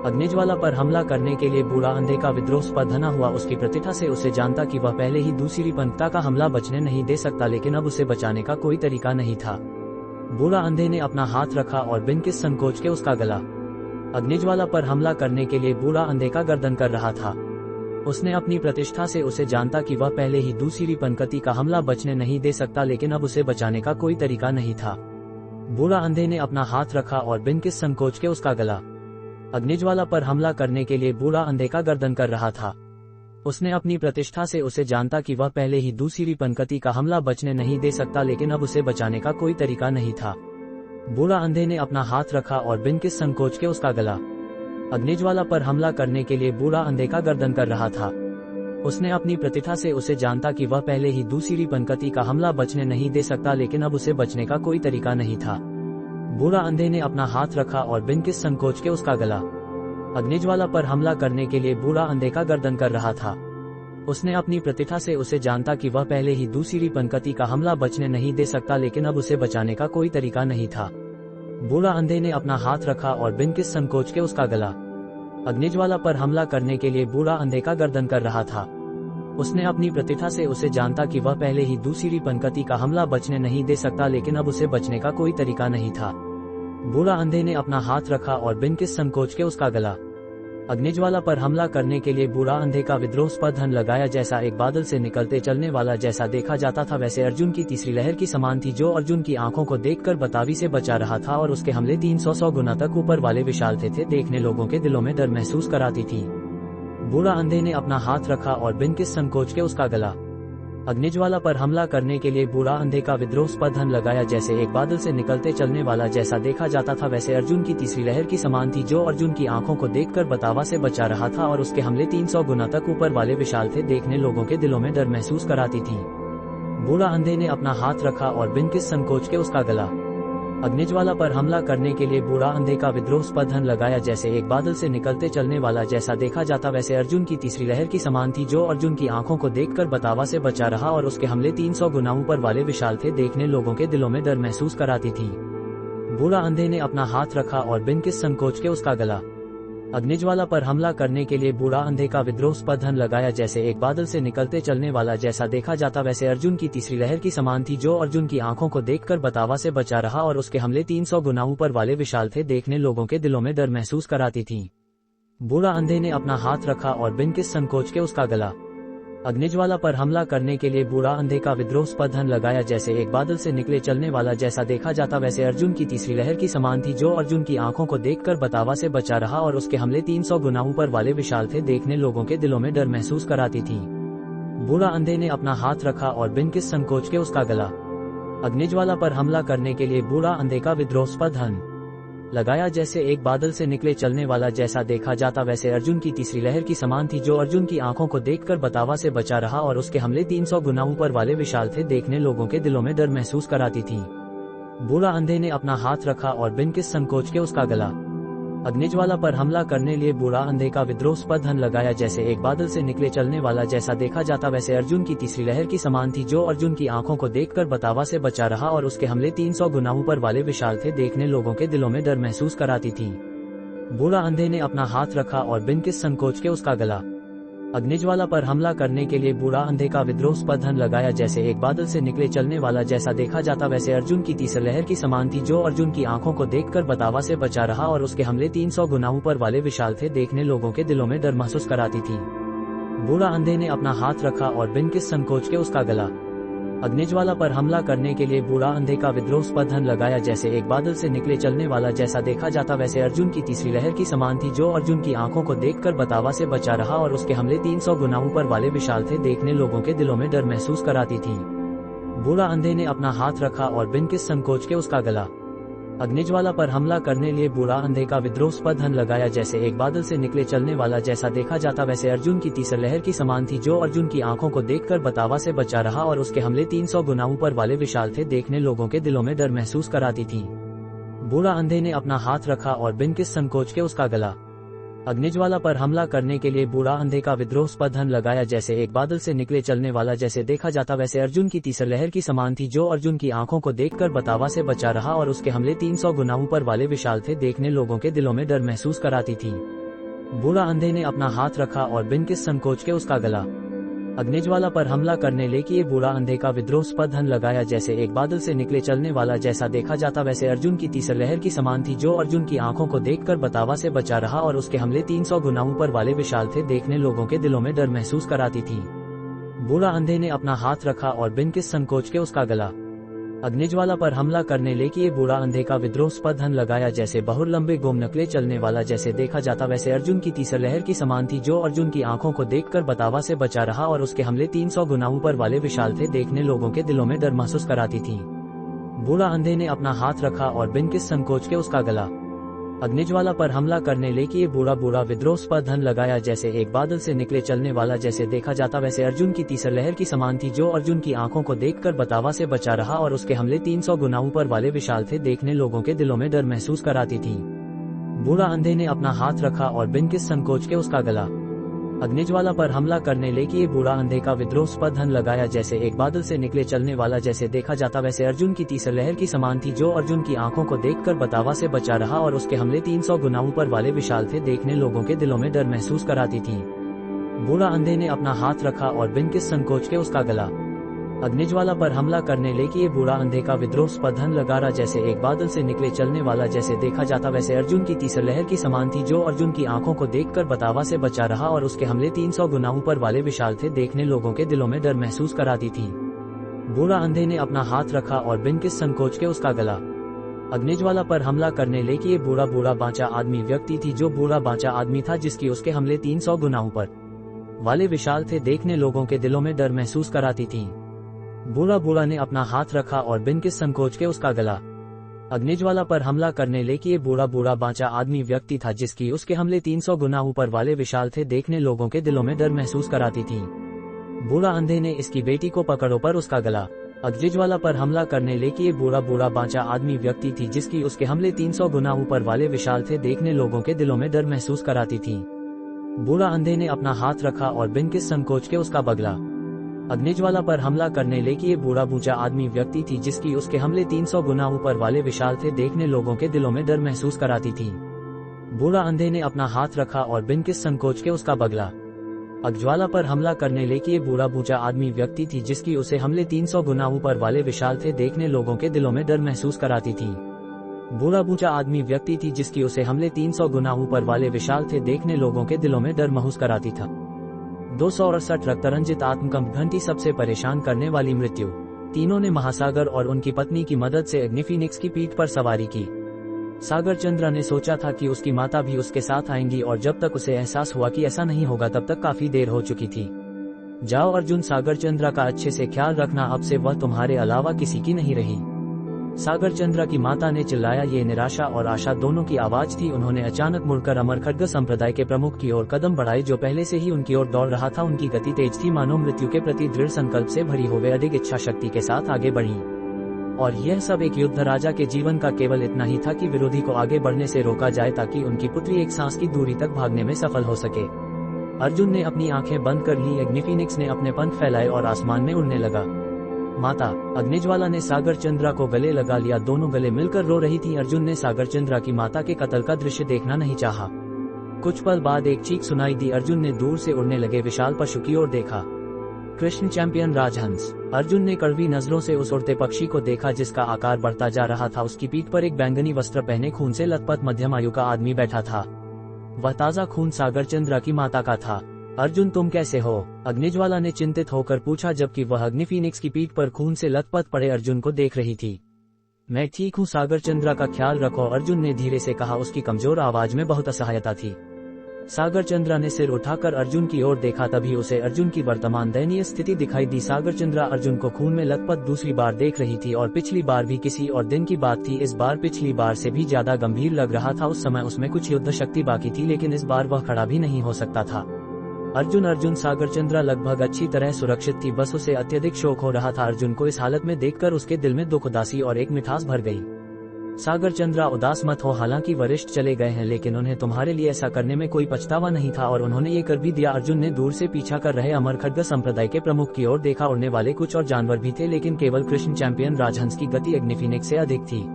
अग्निज्वाला पर हमला करने के लिए बूढ़ा अंधे का विद्रोह स्पर्धना हुआ उसकी प्रतिष्ठा से उसे जानता कि वह पहले ही दूसरी पंक्ता का हमला बचने नहीं दे सकता, लेकिन अब उसे बचाने का कोई तरीका नहीं था। बूढ़ा अंधे ने अपना हाथ रखा और बिन किसी संकोच के उसका गला। अग्निज्वाला पर हमला करने के लिए बूढ़ा अंधे का गर्दन कर रहा था। उसने अपनी प्रतिष्ठा से उसे जानता कि वह पहले ही दूसरी पंकति का हमला बचने नहीं दे सकता, लेकिन अब उसे बचाने का कोई तरीका नहीं था। बूढ़ा अंधे ने अपना हाथ रखा और बिन किसी संकोच के उसका गला। अग्निज्वाला पर हमला करने के लिए बूढ़ा अंधे का गर्दन कर रहा था। उसने अपनी प्रतिष्ठा से उसे जानता कि वह पहले ही दूसरी पंकति का हमला बचने नहीं दे सकता, लेकिन अब उसे बचाने का कोई तरीका नहीं था। बूढ़ा अंधे ने अपना हाथ रखा और बिन किसी संकोच के उसका गला। अग्निज्वाला पर हमला करने के लिए बूढ़ा अंधे का गर्दन कर रहा था। उसने अपनी प्रतिष्ठा से उसे जानता कि वह पहले ही दूसरी पंकति का हमला बचने नहीं दे सकता, लेकिन अब उसे बचने का कोई तरीका नहीं था। बूढ़ा अंधे ने अपना हाथ रखा और बिन किसी संकोच के उसका गला। अग्निज्वाला पर हमला करने के लिए बूढ़ा अंधे का गर्दन कर रहा था। उसने अपनी प्रतिष्ठा से उसे जानता कि वह पहले ही दूसरी पंकति का हमला बचने नहीं दे सकता, लेकिन अब उसे बचाने का कोई तरीका नहीं था। बूढ़ा अंधे ने अपना हाथ रखा और बिन किसी संकोच के उसका गला। अग्निज्वाला पर हमला करने के लिए बूढ़ा अंधे का गर्दन कर रहा था। उसने अपनी प्रतिष्ठा से उसे जानता कि वह पहले ही दूसरी पंकति का हमला बचने नहीं दे सकता, लेकिन अब उसे बचने का कोई तरीका नहीं था। बूढ़ा अंधे ने अपना हाथ रखा और बिन किसी संकोच के उसका गला। अग्निज्वाला पर हमला करने के लिए बूढ़ा अंधे का विद्रोह धन लगाया जैसा एक बादल से निकलते चलने वाला जैसा देखा जाता था, वैसे अर्जुन की तीसरी लहर की समान थी, जो अर्जुन की आंखों को देखकर बतावी से बचा रहा था और उसके हमले 300 गुना तक ऊपर वाले विशाल थे, देखने लोगों के दिलों में डर महसूस कराती थी। बूढ़ा अंधे ने अपना हाथ रखा और बिन किसी संकोच के उसका गला। अग्निज्वाला पर हमला करने के लिए बूढ़ा अंधे का विद्रोह धन लगाया जैसे एक बादल से निकलते चलने वाला जैसा देखा जाता था, वैसे अर्जुन की तीसरी लहर की समान थी, जो अर्जुन की आंखों को देखकर बतावा से बचा रहा था और उसके हमले 300 गुना तक ऊपर वाले विशाल थे, देखने लोगों के दिलों में डर महसूस कराती थी। बूढ़ा अंधे ने अपना हाथ रखा और बिन किसी संकोच के उसका गला। अग्निज्वाला पर हमला करने के लिए बूढ़ा अंधे का विद्रोह धन लगाया जैसे एक बादल से निकलते चलने वाला जैसा देखा जाता, वैसे अर्जुन की तीसरी लहर की समान थी, जो अर्जुन की आंखों को देखकर बतावा से बचा रहा और उसके हमले 300 गुना ऊपर वाले विशाल थे, देखने लोगों के दिलों में डर महसूस कराती थी। बूढ़ा अंधे ने अपना हाथ रखा और बिन किसी संकोच के उसका गला। अग्निज्वाला पर हमला करने के लिए बूढ़ा अंधे का विद्रोह धन लगाया जैसे एक बादल से निकलते चलने वाला जैसा देखा जाता, वैसे अर्जुन की तीसरी लहर की समान थी, जो अर्जुन की आंखों को देखकर बतावा से बचा रहा और उसके हमले 300 गुना ऊपर वाले विशाल थे, देखने लोगों के दिलों में डर महसूस कराती थी। बूढ़ा अंधे ने अपना हाथ रखा और बिन किसी संकोच के उसका गला। अग्निज्वाला पर हमला करने के लिए बूढ़ा अंधे का विद्रोह धन लगाया जैसे एक बादल से निकले चलने वाला जैसा देखा जाता, वैसे अर्जुन की तीसरी लहर की समान थी, जो अर्जुन की आंखों को देखकर बतावा से बचा रहा और उसके हमले 300 गुना ऊपर वाले विशाल थे, देखने लोगों के दिलों में डर महसूस कराती थी। बूढ़ा अंधे ने अपना हाथ रखा और बिन किसी संकोच के उसका गला। अग्निज्वाला पर हमला करने के लिए बूढ़ा अंधे का विद्रोह धन लगाया जैसे एक बादल से निकले चलने वाला जैसा देखा जाता, वैसे अर्जुन की तीसरी लहर की समान थी, जो अर्जुन की आंखों को देखकर बतावा से बचा रहा और उसके हमले 300 गुना ऊपर वाले विशाल थे, देखने लोगों के दिलों में डर महसूस कराती थी। बूढ़ा अंधे ने अपना हाथ रखा और बिन किसी संकोच के उसका गला। अग्निज्वाला पर हमला करने लिए बूढ़ा अंधे का विद्रोह धन लगाया जैसे एक बादल से निकले चलने वाला जैसा देखा जाता, वैसे अर्जुन की तीसरी लहर की समान थी, जो अर्जुन की आंखों को देखकर बतावा से बचा रहा और उसके हमले 300 गुना ऊपर वाले विशाल थे, देखने लोगों के दिलों में डर महसूस कराती थी। बूढ़ा अंधे ने अपना हाथ रखा और बिन किसी संकोच के उसका गला। अग्निज्वाला पर हमला करने के लिए बूढ़ा अंधे का विद्रोह धन लगाया जैसे एक बादल से निकले चलने वाला जैसा देखा जाता, वैसे अर्जुन की तीसरी लहर की समान थी, जो अर्जुन की आंखों को देखकर बतावा से बचा रहा और उसके हमले 300 गुना ऊपर वाले विशाल थे, देखने लोगों के दिलों में डर महसूस कराती थी। बूढ़ा अंधे ने अपना हाथ रखा और बिन किस संकोच के उसका गला। अग्निज्वाला पर हमला करने के लिए बूढ़ा अंधे का विद्रोहास्पद धन लगाया, जैसे एक बादल से निकले चलने वाला जैसा देखा जाता वैसे अर्जुन की तीसरी लहर की समान थी, जो अर्जुन की आंखों को देखकर बतावा से बचा रहा और उसके हमले 300 गुना ऊपर वाले विशाल थे, देखने लोगों के दिलों में डर महसूस कराती थी। बूढ़ा अंधे ने अपना हाथ रखा और बिन किस संकोच के उसका गला। अग्निज्वाला पर हमला करने लिए बूढ़ा अंधे का विद्रोहास्पद धन लगाया, जैसे एक बादल से निकले चलने वाला जैसा देखा जाता वैसे अर्जुन की तीसरी लहर की समान थी, जो अर्जुन की आंखों को देखकर बतावा से बचा रहा और उसके हमले 300 गुना ऊपर वाले विशाल थे, देखने लोगों के दिलों में डर महसूस कराती थी। बूढ़ा अंधे ने अपना हाथ रखा और बिन किस संकोच के उसका गला। अग्निज्वाला पर हमला करने के लिए बूढ़ा अंधे का विद्रोहास्पद धन लगाया, जैसे एक बादल से निकले चलने वाला जैसे देखा जाता वैसे अर्जुन की तीसरी लहर की समान थी, जो अर्जुन की आंखों को देखकर बतावा से बचा रहा और उसके हमले 300 गुना ऊपर वाले विशाल थे, देखने लोगों के दिलों में डर महसूस कराती थी। बूढ़ा अंधे ने अपना हाथ रखा और बिन किस संकोच के उसका गला। अग्निज्वाला पर हमला करने ले किए बूढ़ा अंधे का विद्रोहास्पद धन लगाया, जैसे एक बादल से निकले चलने वाला जैसा देखा जाता वैसे अर्जुन की तीसरी लहर की समान थी, जो अर्जुन की आंखों को देखकर बतावा से बचा रहा और उसके हमले 300 गुना ऊपर वाले विशाल थे, देखने लोगों के दिलों में डर महसूस कराती थी। बूढ़ा अंधे ने अपना हाथ रखा और बिन किस संकोच के उसका गला। अग्निज्वाला पर हमला करने ले किए बूढ़ा अंधे का विद्रोहास्पद धन लगाया, जैसे बहुत लंबे गोमनकले चलने वाला जैसे देखा जाता वैसे अर्जुन की तीसरी लहर की समान थी, जो अर्जुन की आंखों को देखकर बतावा से बचा रहा और उसके हमले 300 गुना ऊपर वाले विशाल थे, देखने लोगों के दिलों में डर महसूस कराती थी। बूढ़ा अंधे ने अपना हाथ रखा और बिन किस संकोच के उसका गला। अग्निज्वाला पर हमला करने ले किए बूढ़ा विद्रोहास्पद धन लगाया, जैसे एक बादल से निकले चलने वाला जैसे देखा जाता वैसे अर्जुन की तीसरी लहर की समान थी, जो अर्जुन की आंखों को देखकर बतावा से बचा रहा और उसके हमले 300 गुना ऊपर वाले विशाल थे, देखने लोगों के दिलों में डर महसूस कराती थी। बूढ़ा अंधे ने अपना हाथ रखा और बिन किस संकोच के उसका गला। अग्निज्वाला पर हमला करने ले किए बूढ़ा अंधे का विद्रोहास्पद धन लगाया, जैसे एक बादल से निकले चलने वाला जैसे देखा जाता वैसे अर्जुन की तीसरी लहर की समान थी, जो अर्जुन की आंखों को देखकर बतावा से बचा रहा और उसके हमले 300 गुना ऊपर वाले विशाल थे, देखने लोगों के दिलों में डर महसूस कराती थी। बूढ़ा अंधे ने अपना हाथ रखा और बिन किस संकोच के उसका गला। अग्निज्वाला पर हमला करने ले किए बूढ़ा अंधे का विद्रोहास्पद धन लगाया, जैसे एक बादल से निकले चलने वाला जैसे देखा जाता वैसे अर्जुन की तीसरी लहर की समान थी, जो अर्जुन की आंखों को देखकर बतावा से बचा रहा और उसके हमले 300 गुना ऊपर वाले विशाल थे, देखने लोगों के दिलों में डर महसूस कराती थी। बूढ़ा अंधे ने अपना हाथ रखा और बिन किस संकोच के उसका गला। अग्निज्वाला पर हमला करने ले किए बूढ़ा बांचा आदमी व्यक्ति थी, जो बूढ़ा बांचा आदमी था जिसकी उसके हमले 300 गुना ऊपर वाले विशाल थे, देखने लोगों के दिलों में डर महसूस कराती थी। बूढ़ा ने अपना हाथ रखा और बिन किस संकोच के उसका गला। अग्निज्वाला पर हमला करने ले किए बूढ़ा बांचा आदमी व्यक्ति था, जिसकी उसके हमले 300 गुना ऊपर वाले विशाल थे, देखने लोगों के दिलों में डर महसूस कराती थी। बूढ़ा अंधे ने इसकी बेटी को पकड़ो पर उसका गला। अग्निज्वाला पर हमला करने ले किए बूढ़ा बांचा आदमी व्यक्ति थी, जिसकी उसके हमले 300 गुना ऊपर वाले विशाल थे, देखने लोगों के दिलों में डर महसूस कराती थी। बूढ़ा अंधे ने अपना हाथ रखा और बिन किस संकोच के उसका बगला। अग्निज्वाला पर हमला करने ले किए बूढ़ा आदमी व्यक्ति थी, जिसकी उसके हमले 300 गुना ऊपर वाले विशाल थे, देखने लोगों के दिलों में डर महसूस कराती थी। बूढ़ा अंधे ने अपना हाथ रखा और बिन किस संकोच के उसका बगला। अग्निज्वाला पर हमला करने ले किए बूढ़ा आदमी व्यक्ति थी, जिसकी उसे हमले 300 गुना ऊपर वाले विशाल थे, देखने लोगों के दिलों में डर महसूस कराती थी। बूढ़ा आदमी व्यक्ति थी, जिसकी उसे हमले 300 गुना ऊपर वाले विशाल थे, देखने लोगों के दिलों में डर महसूस कराती था। 268 रक्तरंजित आत्मकंप घंटी सबसे परेशान करने वाली मृत्यु। तीनों ने महासागर और उनकी पत्नी की मदद से अग्निफीनिक्स की पीठ पर सवारी की। सागर चंद्रा ने सोचा था कि उसकी माता भी उसके साथ आएंगी, और जब तक उसे एहसास हुआ कि ऐसा नहीं होगा तब तक काफी देर हो चुकी थी। जाओ अर्जुन, सागर चंद्रा का अच्छे से ख्याल रखना, अब से वह तुम्हारे अलावा किसी की नहीं रही। सागर चंद्रा की माता ने चिल्लाया। ये निराशा और आशा दोनों की आवाज थी। उन्होंने अचानक मुड़कर अमरखड्ग संप्रदाय के प्रमुख की ओर कदम बढ़ाए, जो पहले से ही उनकी ओर दौड़ रहा था। उनकी गति तेज थी, मानो मृत्यु के प्रति दृढ़ संकल्प से भरी हो, वे अधिक इच्छा शक्ति के साथ आगे बढ़ी। और यह सब एक युद्ध राजा के जीवन का केवल इतना ही था कि विरोधी को आगे बढ़ने से रोका जाए, ताकि उनकी पुत्री एक सांस की दूरी तक भागने में सफल हो सके। अर्जुन ने अपनी आंखें बंद कर ली। अग्निफीनिक्स ने अपने पंख फैलाए और आसमान में उड़ने लगा। माता अग्निज्वाला ने सागर चंद्रा को गले लगा लिया। दोनों गले मिलकर रो रही थी। अर्जुन ने सागर चंद्रा की माता के कत्ल का दृश्य देखना नहीं चाहा। कुछ पल बाद एक चीख सुनाई दी। अर्जुन ने दूर से उड़ने लगे विशाल पशु की ओर देखा। कृष्ण चैंपियन राजहंस। अर्जुन ने कड़वी नजरों से उस उड़ते पक्षी को देखा, जिसका आकार बढ़ता जा रहा था। उसकी पीठ पर एक बैंगनी वस्त्र पहने खून से लथपथ मध्यम आयु का आदमी बैठा था। वह ताजा खून सागर चंद्रा की माता का था। अर्जुन तुम कैसे हो? अग्निज्वाला ने चिंतित होकर पूछा जबकि वह अग्नि फीनिक्स की पीठ पर खून से लथपथ पड़े अर्जुन को देख रही थी। मैं ठीक हूँ सागर चंद्रा का ख्याल रखो, अर्जुन ने धीरे से कहा। उसकी कमजोर आवाज में बहुत असहायता थी। सागर चंद्रा ने सिर उठाकर अर्जुन की ओर देखा, तभी उसे अर्जुन की वर्तमान दयनीय स्थिति दिखाई दी। सागर चंद्रा अर्जुन को खून में लथपथ दूसरी बार देख रही थी और पिछली बार भी किसी और दिन की बात थी। इस बार पिछली बार से भी ज्यादा गंभीर लग रहा था। उस समय उसमें कुछ युद्ध शक्ति बाकी थी, लेकिन इस बार वह खड़ा भी नहीं हो सकता था। अर्जुन सागर चंद्रा लगभग अच्छी तरह सुरक्षित थी, बस उसे अत्यधिक शोक हो रहा था। अर्जुन को इस हालत में देखकर उसके दिल में दुख, उदासी और एक मिठास भर गई। सागर चंद्रा उदास मत हो, हालांकि वरिष्ठ चले गए हैं लेकिन उन्हें तुम्हारे लिए ऐसा करने में कोई पछतावा नहीं था और उन्होंने ये कर भी दिया। अर्जुन ने दूर से पीछा कर रहे अमरखड्ग संप्रदाय के प्रमुख की ओर देखा। उड़ने वाले कुछ और जानवर भी थे, लेकिन केवल कृष्ण चैंपियन राजहंस की गति अग्निफीनिक्स से अधिक थी।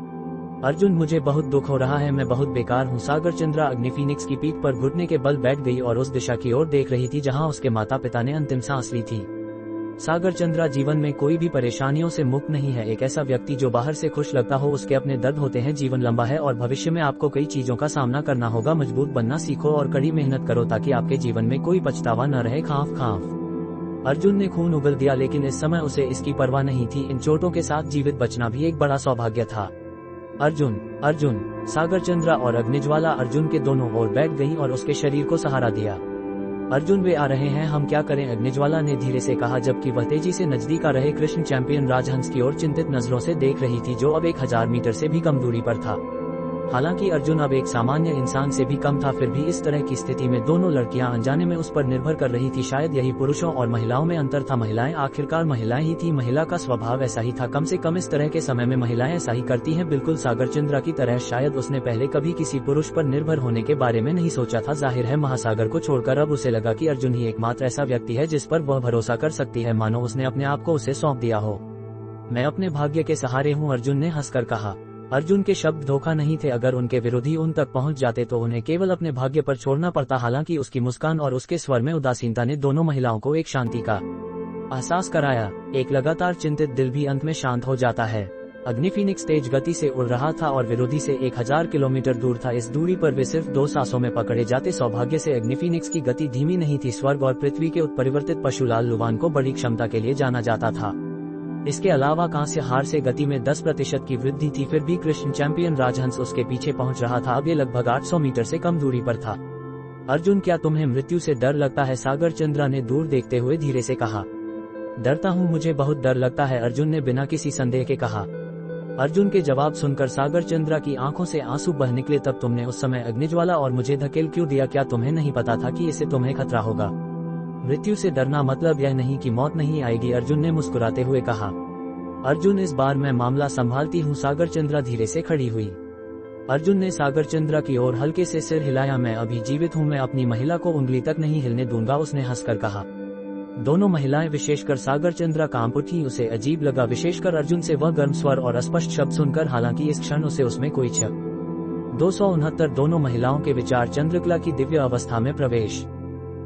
अर्जुन मुझे बहुत दुख हो रहा है, मैं बहुत बेकार हूँ। सागर चंद्रा अग्निफीनिक्स की पीठ पर घुटने के बल बैठ गई और उस दिशा की ओर देख रही थी जहाँ उसके माता पिता ने अंतिम सांस ली थी। सागर चंद्रा जीवन में कोई भी परेशानियों से मुक्त नहीं है। एक ऐसा व्यक्ति जो बाहर से खुश लगता हो, उसके अपने दर्द होते हैं। जीवन लंबा है और भविष्य में आपको कई चीजों का सामना करना होगा। मजबूत बनना सीखो और कड़ी मेहनत करो ताकि आपके जीवन में कोई पछतावा न रहे। खाफ। अर्जुन ने खून उगल दिया, लेकिन इस समय उसे इसकी परवाह नहीं थी। इन चोटों के साथ जीवित बचना भी एक बड़ा सौभाग्य था। अर्जुन। सागर चंद्रा और अग्निज्वाला अर्जुन के दोनों ओर बैठ गई और उसके शरीर को सहारा दिया। अर्जुन वे आ रहे हैं, हम क्या करें? अग्निज्वाला ने धीरे से कहा जबकि वह तेजी से नजदीक आ रहे कृष्ण चैंपियन राजहंस की ओर चिंतित नजरों से देख रही थी, जो अब 1000 मीटर से भी कम दूरी पर था। हालांकि अर्जुन अब एक सामान्य इंसान से भी कम था, फिर भी इस तरह की स्थिति में दोनों लड़कियां अनजाने में उस पर निर्भर कर रही थी। शायद यही पुरुषों और महिलाओं में अंतर था। महिलाएं आखिरकार महिलाएं ही थी, महिला का स्वभाव ऐसा ही था। कम से कम इस तरह के समय में महिलाएं ऐसा ही करती हैं, बिल्कुल सागर चंद्रा की तरह। शायद उसने पहले कभी किसी पुरुष पर निर्भर होने के बारे में नहीं सोचा था। जाहिर है महासागर को छोड़कर अब उसे लगा कि अर्जुन ही एकमात्र ऐसा व्यक्ति है जिस पर वह भरोसा कर सकती है, मानो उसने अपने आप को उसे सौंप दिया हो। मैं अपने भाग्य के सहारे हूँ, अर्जुन ने हंसकर कहा। अर्जुन के शब्द धोखा नहीं थे। अगर उनके विरोधी उन तक पहुंच जाते तो उन्हें केवल अपने भाग्य पर छोड़ना पड़ता। हालांकि उसकी मुस्कान और उसके स्वर में उदासीनता ने दोनों महिलाओं को एक शांति का एहसास कराया। एक लगातार चिंतित दिल भी अंत में शांत हो जाता है। अग्निफीनिक्स तेज गति से उड़ रहा था और विरोधी से 1000 किलोमीटर दूर था। इस दूरी पर वे सिर्फ 2 सांसों में पकड़े जाते। सौभाग्य से अग्निफीनिक्स की गति धीमी नहीं थी। स्वर्ग और पृथ्वी के उत्परिवर्तित पशुलाल लुवान को बड़ी क्षमता के लिए जाना जाता था। इसके अलावा कांस्य हार से गति में 10% की वृद्धि थी। फिर भी कृष्ण चैंपियन राजहंस उसके पीछे पहुंच रहा था। अब ये लगभग 800 मीटर से कम दूरी पर था। अर्जुन क्या तुम्हें मृत्यु से डर लगता है? सागर चंद्रा ने दूर देखते हुए धीरे से कहा। डरता हूँ, मुझे बहुत डर लगता है, अर्जुन ने बिना किसी संदेह के कहा। अर्जुन के जवाब सुनकर सागर चंद्रा की आंखों से आंसू बह निकले। तब तुमने उस समय अग्निज्वाला और मुझे धकेल क्यों दिया? क्या तुम्हें नहीं पता था कि इससे तुम्हें खतरा होगा? मृत्यु से डरना मतलब यह नहीं कि मौत नहीं आएगी, अर्जुन ने मुस्कुराते हुए कहा। अर्जुन इस बार मैं मामला संभालती हूँ, सागर चंद्रा धीरे से खड़ी हुई। अर्जुन ने सागर चंद्रा की ओर हल्के से सिर हिलाया। मैं अभी जीवित हूँ, मैं अपनी महिला को उंगली तक नहीं हिलने दूंगा, उसने हंसकर कहा। दोनों महिलाएं विशेषकर सागर चंद्रा कांप उठी। उसे अजीब लगा, विशेषकर अर्जुन से वह गर्म स्वर और अस्पष्ट शब्द सुनकर। हालांकि इस क्षण उसे उसमें कोई शक। 269 दोनों महिलाओं के विचार चंद्रकला की दिव्य अवस्था में प्रवेश।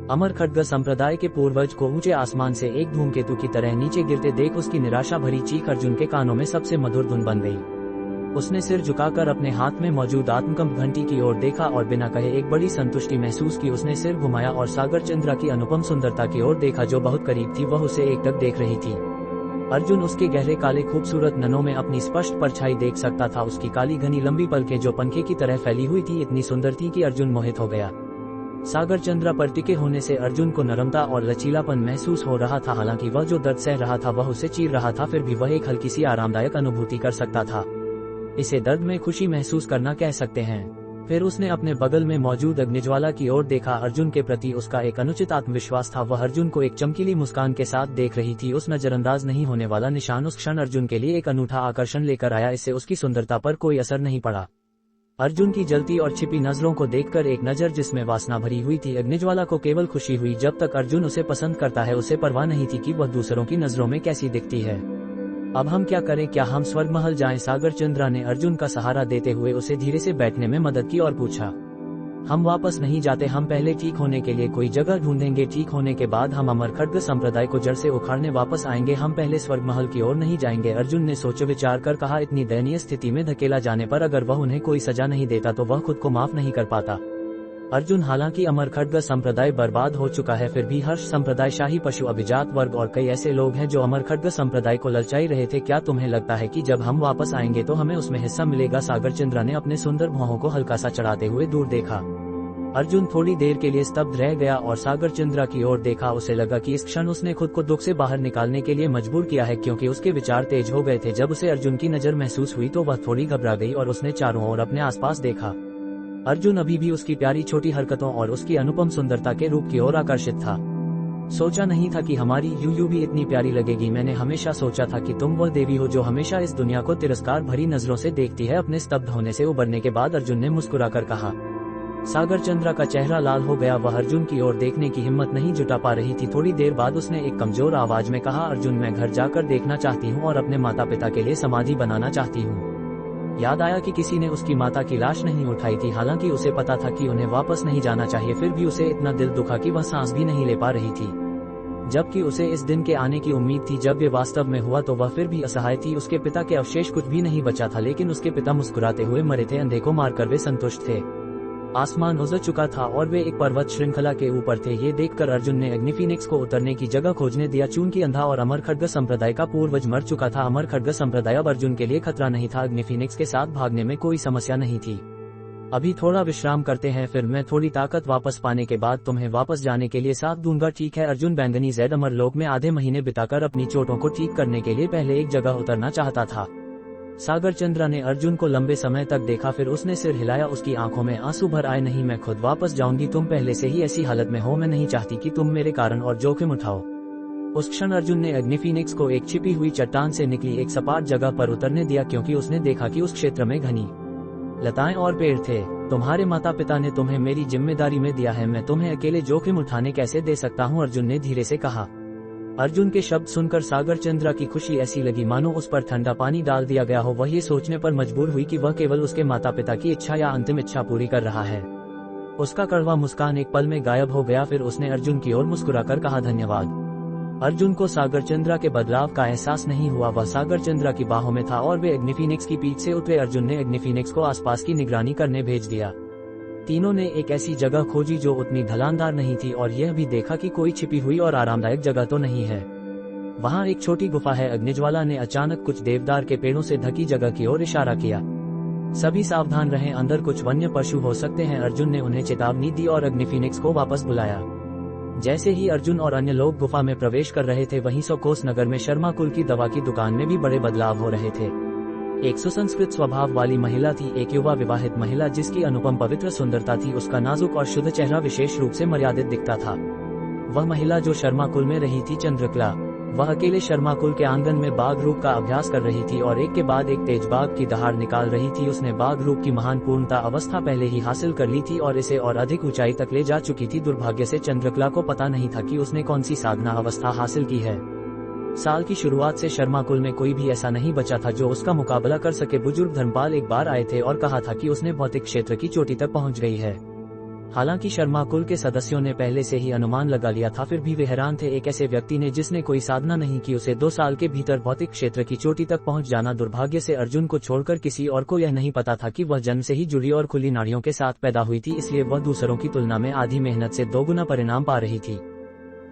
अमरखड्ग संप्रदाय के पूर्वज को ऊंचे आसमान से एक धूमकेतु की तरह नीचे गिरते देख उसकी निराशा भरी चीख अर्जुन के कानों में सबसे मधुर धुन बन गई। उसने सिर झुकाकर अपने हाथ में मौजूद आत्मकंप घंटी की ओर देखा और बिना कहे एक बड़ी संतुष्टि महसूस की। उसने सिर घुमाया और सागर चंद्रा की अनुपम सुंदरता की ओर देखा जो बहुत करीब थी। वह उसे एकटक देख रही थी। अर्जुन उसके गहरे काले खूबसूरत ननों में अपनी स्पष्ट परछाई देख सकता था। उसकी काली घनी लंबी पलकें जो पंखे की तरह फैली हुई थी इतनी सुंदर थी कि अर्जुन मोहित हो गया। सागर चंद्रा पर टिके होने से अर्जुन को नरमता और लचीलापन महसूस हो रहा था। हालांकि वह जो दर्द सह रहा था वह उसे चीर रहा था, फिर भी वह एक हल्की सी आरामदायक अनुभूति कर सकता था। इसे दर्द में खुशी महसूस करना कह सकते हैं। फिर उसने अपने बगल में मौजूद अग्निज्वाला की ओर देखा। अर्जुन के प्रति उसका एक अनुचित आत्मविश्वास था। वह अर्जुन को एक चमकीली मुस्कान के साथ देख रही थी। उस नजरअंदाज नहीं होने वाला निशान उस क्षण अर्जुन के लिए एक अनूठा आकर्षण लेकर आया। इससे उसकी सुंदरता पर कोई असर नहीं पड़ा। अर्जुन की जलती और छिपी नजरों को देखकर एक नजर जिसमें वासना भरी हुई थी। अग्निज्वाला को केवल खुशी हुई। जब तक अर्जुन उसे पसंद करता है उसे परवाह नहीं थी कि वह दूसरों की नजरों में कैसी दिखती है। अब हम क्या करें? क्या हम स्वर्ग महल जाएं? सागर चंद्रा ने अर्जुन का सहारा देते हुए उसे धीरे से बैठने में मदद की और पूछा। हम वापस नहीं जाते, हम पहले ठीक होने के लिए कोई जगह ढूंढेंगे। ठीक होने के बाद हम अमरखड्ग संप्रदाय को जड़ से उखाड़ने वापस आएंगे। हम पहले स्वर्ग महल की ओर नहीं जाएंगे, अर्जुन ने सोच विचार कर कहा। इतनी दयनीय स्थिति में धकेला जाने पर अगर वह उन्हें कोई सजा नहीं देता तो वह खुद को माफ नहीं कर पाता। अर्जुन हालांकि अमरखड्ग संप्रदाय बर्बाद हो चुका है, फिर भी हर्ष संप्रदाय, शाही पशु अभिजात वर्ग और कई ऐसे लोग हैं जो अमरखड्ग संप्रदाय को ललचाई रहे थे। क्या तुम्हें लगता है कि जब हम वापस आएंगे तो हमें उसमें हिस्सा मिलेगा? सागरचंद्र ने अपने सुंदर भौहों को हल्का सा चढ़ाते हुए दूर देखा। अर्जुन थोड़ी देर के लिए स्तब्ध रह गया और सागरचंद्र की ओर देखा। उसे लगा कि इस क्षण उसने खुद को दुख से बाहर निकालने के लिए मजबूर किया है, क्योंकि उसके विचार तेज हो गए थे। जब उसे अर्जुन की नजर महसूस हुई तो वह थोड़ी घबरा गई और उसने चारों ओर अपने आसपास देखा। अर्जुन अभी भी उसकी प्यारी छोटी हरकतों और उसकी अनुपम सुंदरता के रूप की ओर आकर्षित था। सोचा नहीं था कि हमारी यूयू भी इतनी प्यारी लगेगी। मैंने हमेशा सोचा था कि तुम वह देवी हो जो हमेशा इस दुनिया को तिरस्कार भरी नजरों से देखती है। अपने स्तब्ध होने से उबरने के बाद अर्जुन ने मुस्कुराकर कहा। सागरचंद्र का चेहरा लाल हो गया। वह अर्जुन की ओर देखने की हिम्मत नहीं जुटा पा रही थी। थोड़ी देर बाद उसने एक कमजोर आवाज में कहा, अर्जुन, मैं घर जाकर देखना चाहती हूँ और अपने माता पिता के लिए समाधि बनाना चाहती हूँ। याद आया कि किसी ने उसकी माता की लाश नहीं उठाई थी। हालांकि उसे पता था कि उन्हें वापस नहीं जाना चाहिए, फिर भी उसे इतना दिल दुखा कि वह सांस भी नहीं ले पा रही थी। जबकि उसे इस दिन के आने की उम्मीद थी। जब ये वास्तव में हुआ तो वह फिर भी असहाय थी। उसके पिता के अवशेष कुछ भी नहीं बचा था, लेकिन उसके पिता मुस्कुराते हुए मरे थे। अंधे को मारकर वे संतुष्ट थे। आसमान उजड़ चुका था और वे एक पर्वत श्रृंखला के ऊपर थे। ये देखकर अर्जुन ने अग्निफीनिक्स को उतरने की जगह खोजने दिया। चूंकि अंधा और अमरखड्ग संप्रदाय का पूर्वज मर चुका था, अमरखड्ग संप्रदाय अब अर्जुन के लिए खतरा नहीं था। अग्निफीनिक्स के साथ भागने में कोई समस्या नहीं थी। अभी थोड़ा विश्राम करते हैं, फिर मैं थोड़ी ताकत वापस पाने के बाद तुम्हें वापस जाने के लिए साथ दूंगा, ठीक है? अर्जुन बैंगनी ज़ेड अमरलोक में आधे महीने बिताकर अपनी चोटों को ठीक करने के लिए पहले एक जगह उतरना चाहता था। सागरचंद्र ने अर्जुन को लंबे समय तक देखा, फिर उसने सिर हिलाया। उसकी आंखों में आंसू भर आए। नहीं, मैं खुद वापस जाऊंगी। तुम पहले से ही ऐसी हालत में हो, मैं नहीं चाहती कि तुम मेरे कारण और जोखिम उठाओ। उस क्षण अर्जुन ने अग्निफीनिक्स को एक छिपी हुई चट्टान से निकली एक सपाट जगह पर उतरने दिया, क्योंकि उसने देखा कि उस क्षेत्र में घनी लताएं और पेड़ थे। तुम्हारे माता पिता ने तुम्हें मेरी जिम्मेदारी में दिया है, मैं तुम्हें अकेले जोखिम उठाने कैसे दे सकता हूँ? अर्जुन ने धीरे से कहा। अर्जुन के शब्द सुनकर सागरचंद्र की खुशी ऐसी लगी मानो उस पर ठंडा पानी डाल दिया गया हो। वह ये सोचने पर मजबूर हुई कि वह केवल उसके माता पिता की इच्छा या अंतिम इच्छा पूरी कर रहा है। उसका कड़वा मुस्कान एक पल में गायब हो गया। फिर उसने अर्जुन की ओर मुस्कुराकर कहा, धन्यवाद। अर्जुन को सागरचंद्र के बदलाव का एहसास नहीं हुआ। वह सागरचंद्र की बाहों में था और वे अग्निफीनिक्स की पीठ से उतरे। अर्जुन ने अग्निफीनिक्स को आसपास की निगरानी करने भेज दिया। तीनों ने एक ऐसी जगह खोजी जो उतनी ढलानदार नहीं थी और यह भी देखा कि कोई छिपी हुई और आरामदायक जगह तो नहीं है। वहाँ एक छोटी गुफा है। अग्निज्वाला ने अचानक कुछ देवदार के पेड़ों से ढकी जगह की ओर इशारा किया। सभी सावधान रहें, अंदर कुछ वन्य पशु हो सकते हैं। अर्जुन ने उन्हें चेतावनी दी और अग्निफीनिक्स को वापस बुलाया। जैसे ही अर्जुन और अन्य लोग गुफा में प्रवेश कर रहे थे, वहीं सौकोस नगर में शर्मा कुल की दवा की दुकान में भी बड़े बदलाव हो रहे थे। एक सुसंस्कृत स्वभाव वाली महिला थी, एक युवा विवाहित महिला जिसकी अनुपम पवित्र सुंदरता थी। उसका नाजुक और शुद्ध चेहरा विशेष रूप से मर्यादित दिखता था। वह महिला जो शर्मा कुल में रही थी, चंद्रकला। वह अकेले शर्मा कुल के आंगन में बाघ रूप का अभ्यास कर रही थी और एक के बाद एक तेज बाघ की दहाड़ निकाल रही थी। उसने बाघ रूप की महान पूर्णता अवस्था पहले ही हासिल कर ली थी और इसे और अधिक ऊंचाई तक ले जा चुकी थी। दुर्भाग्य से चंद्रकला को पता नहीं था कि उसने कौन सी साधना अवस्था हासिल की है। साल की शुरुआत से शर्मा कुल में कोई भी ऐसा नहीं बचा था जो उसका मुकाबला कर सके। बुजुर्ग धर्मपाल एक बार आए थे और कहा था कि उसने भौतिक क्षेत्र की चोटी तक पहुंच गई है। हालांकि शर्मा कुल के सदस्यों ने पहले से ही अनुमान लगा लिया था, फिर भी वे हैरान थे। एक ऐसे व्यक्ति ने जिसने कोई साधना नहीं की, उसे 2 साल के भीतर भौतिक क्षेत्र की चोटी तक पहुंच जाना। दुर्भाग्य से अर्जुन को छोड़कर किसी और को यह नहीं पता था कि वह जन्म से ही जुड़ी और खुली नाड़ियों के साथ पैदा हुई थी, इसलिए वह दूसरों की तुलना में आधी मेहनत से 2 गुना परिणाम पा रही थी।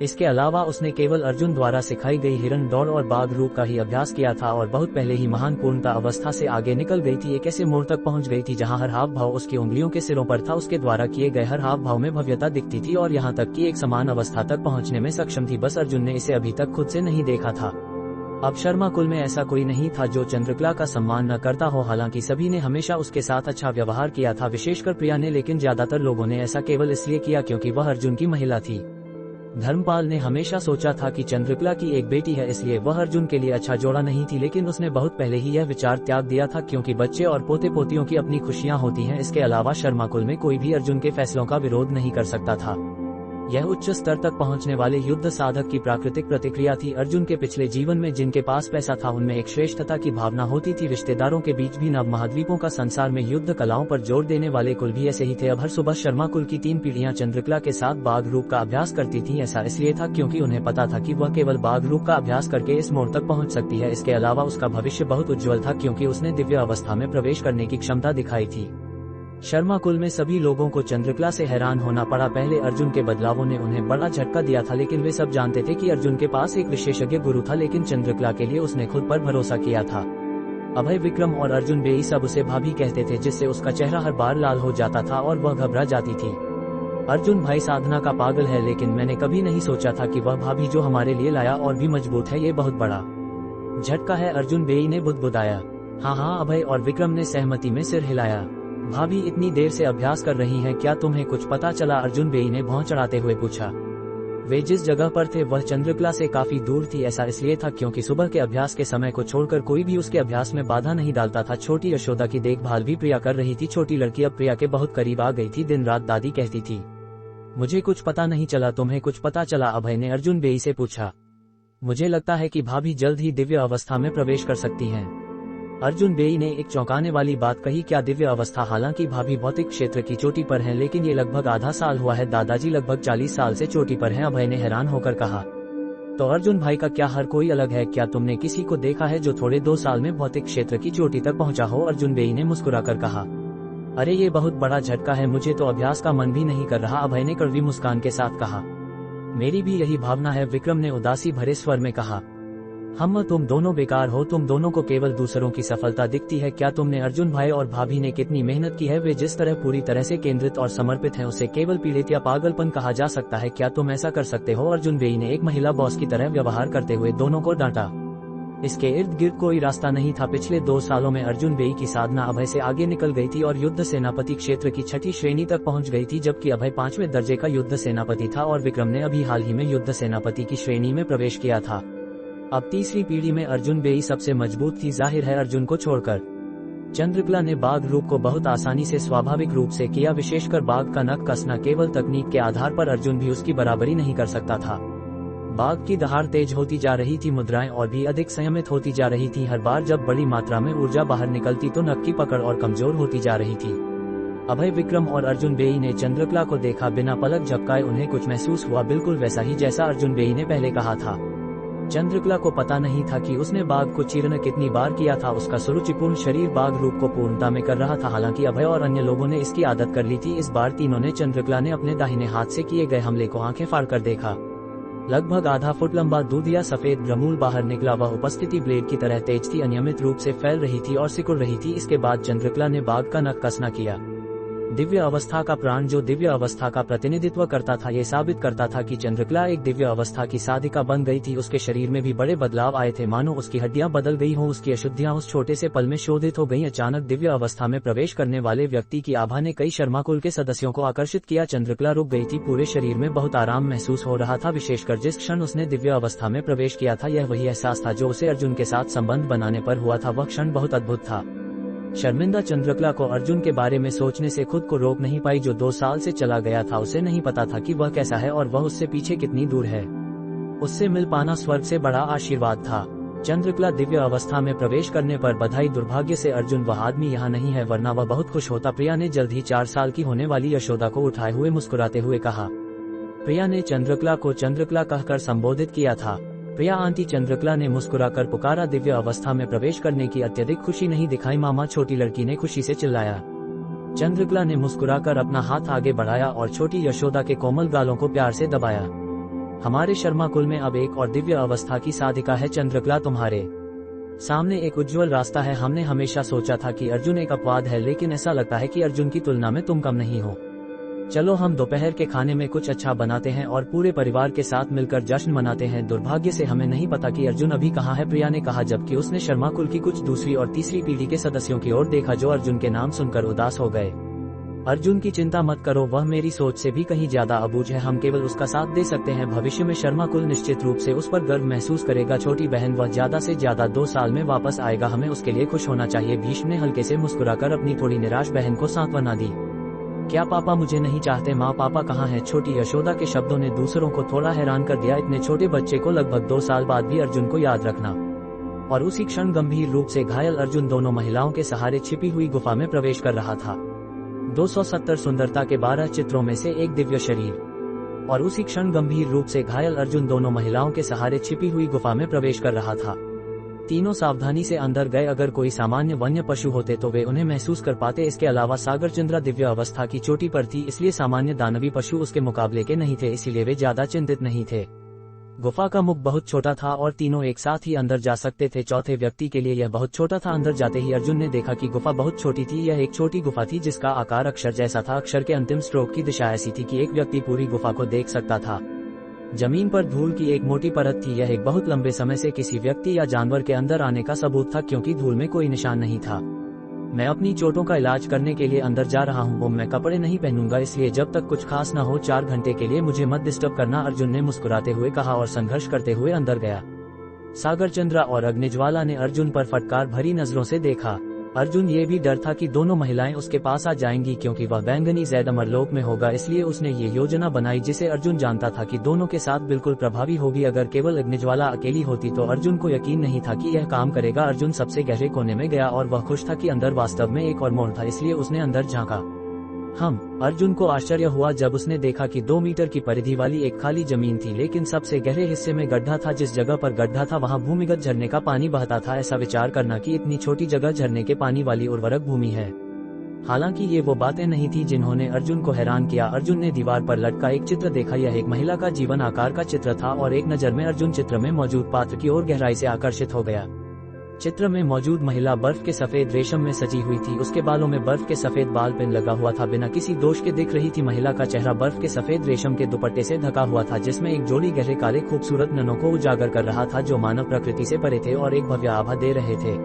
इसके अलावा उसने केवल अर्जुन द्वारा सिखाई गई हिरण दौड़ और बाघ रूप का ही अभ्यास किया था और बहुत पहले ही महान पूर्णता अवस्था से आगे निकल गई थी। एक ऐसे मोड़ तक पहुंच गई थी जहां हर हाव भाव उसकी उंगलियों के सिरों पर था। उसके द्वारा किए गए हर हाव भाव में भव्यता दिखती थी और यहाँ तक कि एक समान अवस्था तक पहुँचने में सक्षम थी। बस अर्जुन ने इसे अभी तक खुद से नहीं देखा था। अब शर्मा कुल में ऐसा कोई नहीं था जो चंद्रकला का सम्मान न करता हो। हालांकि सभी ने हमेशा उसके साथ अच्छा व्यवहार किया था, विशेषकर प्रिया ने, लेकिन ज्यादातर लोगों ने ऐसा केवल इसलिए किया क्योंकि वह अर्जुन की महिला थी। धर्मपाल ने हमेशा सोचा था कि चंद्रकला की एक बेटी है, इसलिए वह अर्जुन के लिए अच्छा जोड़ा नहीं थी, लेकिन उसने बहुत पहले ही यह विचार त्याग दिया था क्योंकि बच्चे और पोते पोतियों की अपनी खुशियां होती हैं। इसके अलावा शर्मा कुल में कोई भी अर्जुन के फैसलों का विरोध नहीं कर सकता था। यह उच्च स्तर तक पहुंचने वाले युद्ध साधक की प्राकृतिक प्रतिक्रिया थी। अर्जुन के पिछले जीवन में जिनके पास पैसा था उनमें एक श्रेष्ठता की भावना होती थी। रिश्तेदारों के बीच भी नव महाद्वीपों का संसार में युद्ध कलाओं पर जोर देने वाले कुल भी ऐसे ही थे। अब हर सुबह शर्मा कुल की 3 पीढ़ियां चंद्रकला के साथ बाघ रूप का अभ्यास करती थीं। ऐसा इसलिए था क्योंकि उन्हें पता था कि वह केवल बाघ रूप का अभ्यास करके इस मोड़ तक पहुंच सकती है। इसके अलावा उसका भविष्य बहुत उज्ज्वल था क्योंकि उसने दिव्य अवस्था में प्रवेश करने की क्षमता दिखाई थी। शर्मा कुल में सभी लोगों को चंद्रकला से हैरान होना पड़ा। पहले अर्जुन के बदलावों ने उन्हें बड़ा झटका दिया था, लेकिन वे सब जानते थे कि अर्जुन के पास एक विशेषज्ञ गुरु था, लेकिन चंद्रकला के लिए उसने खुद पर भरोसा किया था। अभय, विक्रम और अर्जुन बेई सब उसे भाभी कहते थे, जिससे उसका चेहरा हर बार लाल हो जाता था और वह घबरा जाती थी। अर्जुन भाई साधना का पागल है, लेकिन मैंने कभी नहीं सोचा था कि वह भाभी जो हमारे लिए लाया और भी मजबूत है, ये बहुत बड़ा झटका है। अर्जुन बेई ने बुदबुदाया। हाँ, अभय और विक्रम ने सहमति में सिर हिलाया। भाभी इतनी देर से अभ्यास कर रही हैं, क्या तुम्हें कुछ पता चला? अर्जुन बेई ने भौं चढ़ाते हुए पूछा। वे जिस जगह पर थे वह चंद्रकला से काफी दूर थी। ऐसा इसलिए था क्योंकि सुबह के अभ्यास के समय को छोड़कर कोई भी उसके अभ्यास में बाधा नहीं डालता था। छोटी यशोदा की देखभाल भी प्रिया कर रही थी। छोटी लड़की अब प्रिया के बहुत करीब आ गई थी। दिन रात दादी कहती थी, मुझे कुछ पता नहीं चला, तुम्हें कुछ पता चला? अभय ने अर्जुन बेई से पूछा। मुझे लगता है कि भाभी जल्द ही दिव्य अवस्था में प्रवेश कर सकती हैं। अर्जुन बेई ने एक चौंकाने वाली बात कही। क्या दिव्य अवस्था? हालांकि भाभी भौतिक क्षेत्र की चोटी पर हैं, लेकिन ये लगभग आधा साल हुआ है। दादाजी लगभग 40 साल से चोटी पर हैं। अभय ने हैरान होकर कहा। तो अर्जुन भाई का क्या हर कोई अलग है? क्या तुमने किसी को देखा है जो थोड़े 2 साल में भौतिक क्षेत्र की चोटी तक पहुंचा हो? अर्जुन बेई ने मुस्कुराकर कहा। अरे ये बहुत बड़ा झटका है, मुझे तो अभ्यास का मन भी नहीं कर रहा, अभय ने कड़वी मुस्कान के साथ कहा। मेरी भी यही भावना है, विक्रम ने उदासी भरे स्वर में कहा। तुम दोनों बेकार हो, तुम दोनों को केवल दूसरों की सफलता दिखती है। क्या तुमने अर्जुन भाई और भाभी ने कितनी मेहनत की है? वे जिस तरह पूरी तरह से केंद्रित और समर्पित हैं, उसे केवल पीड़ित या पागलपन कहा जा सकता है। क्या तुम ऐसा कर सकते हो? अर्जुन बेई ने एक महिला बॉस की तरह व्यवहार करते हुए दोनों को डांटा। इसके इर्द गिर्द कोई रास्ता नहीं था। पिछले 2 सालों में अर्जुन बेई की साधना अभय से आगे निकल गई थी और युद्ध सेनापति क्षेत्र की 6ठी श्रेणी तक पहुंच गई थी, जबकि अभय 5वें दर्जे का युद्ध सेनापति था और विक्रम ने अभी हाल ही में युद्ध सेनापति की श्रेणी में प्रवेश किया था। अब तीसरी पीढ़ी में अर्जुन बेई सबसे मजबूत थी। जाहिर है अर्जुन को छोड़कर चंद्रकला ने बाघ रूप को बहुत आसानी से स्वाभाविक रूप से किया, विशेषकर बाघ का नख कसना। केवल तकनीक के आधार पर अर्जुन भी उसकी बराबरी नहीं कर सकता था। बाघ की दहाड़ तेज होती जा रही थी, मुद्राएं और भी अधिक संयमित होती जा रही थी। हर बार जब बड़ी मात्रा में ऊर्जा बाहर निकलती तो नख की पकड़ और कमजोर होती जा रही थी। अभय, विक्रम और अर्जुन बेई ने चंद्रकला को देखा। बिना पलक झपकाए उन्हें कुछ महसूस हुआ, बिल्कुल वैसा ही जैसा अर्जुन बेई ने पहले कहा था। चंद्रकला को पता नहीं था कि उसने बाघ को चीरना कितनी बार किया था। उसका सुरुचिपूर्ण शरीर बाघ रूप को पूर्णता में कर रहा था। हालांकि अभय और अन्य लोगों ने इसकी आदत कर ली थी। इस बार तीनों ने चंद्रकला ने अपने दाहिने हाथ से किए गए हमले को आंखें फाड़ कर देखा। लगभग आधा फुट लंबा दूधिया सफेद ग्रमूल बाहर निकला। वह उपस्थिति ब्लेड की तरह तेज थी, अनियमित रूप से फैल रही थी और सिकुड़ रही थी। इसके बाद चंद्रकला ने बाघ का नख कसना किया। दिव्य अवस्था का प्राण जो दिव्य अवस्था का प्रतिनिधित्व करता था, ये साबित करता था कि चंद्रकला एक दिव्य अवस्था की साधिका बन गई थी। उसके शरीर में भी बड़े बदलाव आए थे, मानो उसकी हड्डियां बदल गई हों, उसकी अशुद्धियां उस छोटे से पल में शोधित हो गईं। अचानक दिव्य अवस्था में प्रवेश करने वाले व्यक्ति की आभा ने कई शर्मा कुल के सदस्यों को आकर्षित किया। चंद्रकला रुक गई थी। पूरे शरीर में बहुत आराम महसूस हो रहा था, विशेषकर जिस क्षण उसने दिव्य अवस्था में प्रवेश किया था। यह वही एहसास था जो उसे अर्जुन के साथ संबंध बनाने पर हुआ था। वह क्षण बहुत अद्भुत था। शर्मिंदा चंद्रकला को अर्जुन के बारे में सोचने से खुद को रोक नहीं पाई। जो 2 साल से चला गया था, उसे नहीं पता था कि वह कैसा है और वह उससे पीछे कितनी दूर है। उससे मिल पाना स्वर्ग से बड़ा आशीर्वाद था। चंद्रकला दिव्य अवस्था में प्रवेश करने पर बधाई। दुर्भाग्य से अर्जुन वह आदमी यहाँ नहीं है, वरना वह बहुत खुश होता। प्रिया ने जल्द ही 4 साल की होने वाली यशोदा को उठाए हुए मुस्कुराते हुए कहा। प्रिया ने चंद्रकला को चंद्रकला कहकर संबोधित किया था। प्रिया आंटी, चंद्रकला ने मुस्कुराकर पुकारा। दिव्य अवस्था में प्रवेश करने की अत्यधिक खुशी नहीं दिखाई मामा, छोटी लड़की ने खुशी से चिल्लाया। चंद्रकला ने मुस्कुराकर अपना हाथ आगे बढ़ाया और छोटी यशोदा के कोमल गालों को प्यार से दबाया। हमारे शर्मा कुल में अब एक और दिव्य अवस्था की साधिका है। चंद्रकला, तुम्हारे सामने एक उज्जवल रास्ता है। हमने हमेशा सोचा था कि अर्जुन एक अपवाद है, लेकिन ऐसा लगता है कि अर्जुन की तुलना में तुम कम नहीं हो। चलो हम दोपहर के खाने में कुछ अच्छा बनाते हैं और पूरे परिवार के साथ मिलकर जश्न मनाते हैं। दुर्भाग्य से हमें नहीं पता कि अर्जुन अभी कहाँ है, प्रिया ने कहा, जबकि उसने शर्मा कुल की कुछ दूसरी और तीसरी पीढ़ी के सदस्यों की ओर देखा जो अर्जुन के नाम सुनकर उदास हो गए। अर्जुन की चिंता मत करो, वह मेरी सोच से भी कहीं ज्यादा अबूझ है। हम केवल उसका साथ दे सकते हैं। भविष्य में शर्मा कुल निश्चित रूप से उस पर गर्व महसूस करेगा। छोटी बहन, वह ज्यादा से ज्यादा 2 साल में वापस आएगा, हमें उसके लिए खुश होना चाहिए। भीष्म ने हल्के से मुस्कुराकर अपनी थोड़ी निराश बहन को सांत्वना दी। क्या पापा मुझे नहीं चाहते? माँ, पापा कहाँ हैं? छोटी यशोदा के शब्दों ने दूसरों को थोड़ा हैरान कर दिया। इतने छोटे बच्चे को लगभग 2 साल बाद भी अर्जुन को याद रखना। और उसी क्षण गंभीर रूप से घायल अर्जुन दोनों महिलाओं के सहारे छिपी हुई गुफा में प्रवेश कर रहा था। 270 सुंदरता के 12 चित्रों में से एक दिव्य शरीर। और उसी क्षण गंभीर रूप से घायल अर्जुन दोनों महिलाओं के सहारे छिपी हुई गुफा में प्रवेश कर रहा था। तीनों सावधानी से अंदर गए। अगर कोई सामान्य वन्य पशु होते तो वे उन्हें महसूस कर पाते। इसके अलावा सागरचंद्रा दिव्य अवस्था की चोटी पर थी, इसलिए सामान्य दानवी पशु उसके मुकाबले के नहीं थे, इसीलिए वे ज्यादा चिंतित नहीं थे। गुफा का मुख बहुत छोटा था और तीनों एक साथ ही अंदर जा सकते थे। चौथे व्यक्ति के लिए यह बहुत छोटा था। अंदर जाते ही अर्जुन ने देखा कि गुफा बहुत छोटी थी। यह एक छोटी गुफा थी जिसका आकार अक्षर जैसा था। अक्षर के अंतिम स्ट्रोक की दिशा ऐसी थी कि एक व्यक्ति पूरी गुफा को देख सकता था। जमीन पर धूल की एक मोटी परत थी। यह एक बहुत लंबे समय से किसी व्यक्ति या जानवर के अंदर आने का सबूत था, क्योंकि धूल में कोई निशान नहीं था। मैं अपनी चोटों का इलाज करने के लिए अंदर जा रहा हूँ। मैं कपड़े नहीं पहनूंगा, इसलिए जब तक कुछ खास न हो 4 घंटे के लिए मुझे मत डिस्टर्ब करना, अर्जुन ने मुस्कुराते हुए कहा और संघर्ष करते हुए अंदर गया। सागरचंद्रा और अग्निज्वाला ने अर्जुन पर फटकार भरी नजरों से देखा। अर्जुन ये भी डर था कि दोनों महिलाएं उसके पास आ जाएंगी, क्योंकि वह बैंगनी जैद अमरलोक में होगा। इसलिए उसने ये योजना बनाई जिसे अर्जुन जानता था कि दोनों के साथ बिल्कुल प्रभावी होगी। अगर केवल अग्निज्वाला अकेली होती तो अर्जुन को यकीन नहीं था कि यह काम करेगा। अर्जुन सबसे गहरे कोने में गया और वह खुश था कि अंदर वास्तव में एक और मोड़ था, इसलिए उसने अंदर झांका। अर्जुन को आश्चर्य हुआ जब उसने देखा कि 2 मीटर की परिधि वाली एक खाली जमीन थी, लेकिन सबसे गहरे हिस्से में गड्ढा था। जिस जगह पर गड्ढा था वहां भूमिगत झरने का पानी बहता था। ऐसा विचार करना कि इतनी छोटी जगह झरने के पानी वाली उर्वरक भूमि है। हालांकि ये वो बातें नहीं थी जिन्होंने अर्जुन को हैरान किया। अर्जुन ने दीवार पर लटका एक चित्र देखा। यह एक महिला का जीवन आकार का चित्र था और एक नजर में अर्जुन चित्र में मौजूद पात्र की ओर गहराई से आकर्षित हो गया। चित्र में मौजूद महिला बर्फ के सफेद रेशम में सजी हुई थी। उसके बालों में बर्फ के सफेद बाल पिन लगा हुआ था, बिना किसी दोष के दिख रही थी। महिला का चेहरा बर्फ के सफेद रेशम के दुपट्टे से ढका हुआ था, जिसमें एक जोड़ी गहरे काले खूबसूरत ननों को उजागर कर रहा था, जो मानव प्रकृति से परे थे और एक भव्य आभा दे रहे थे।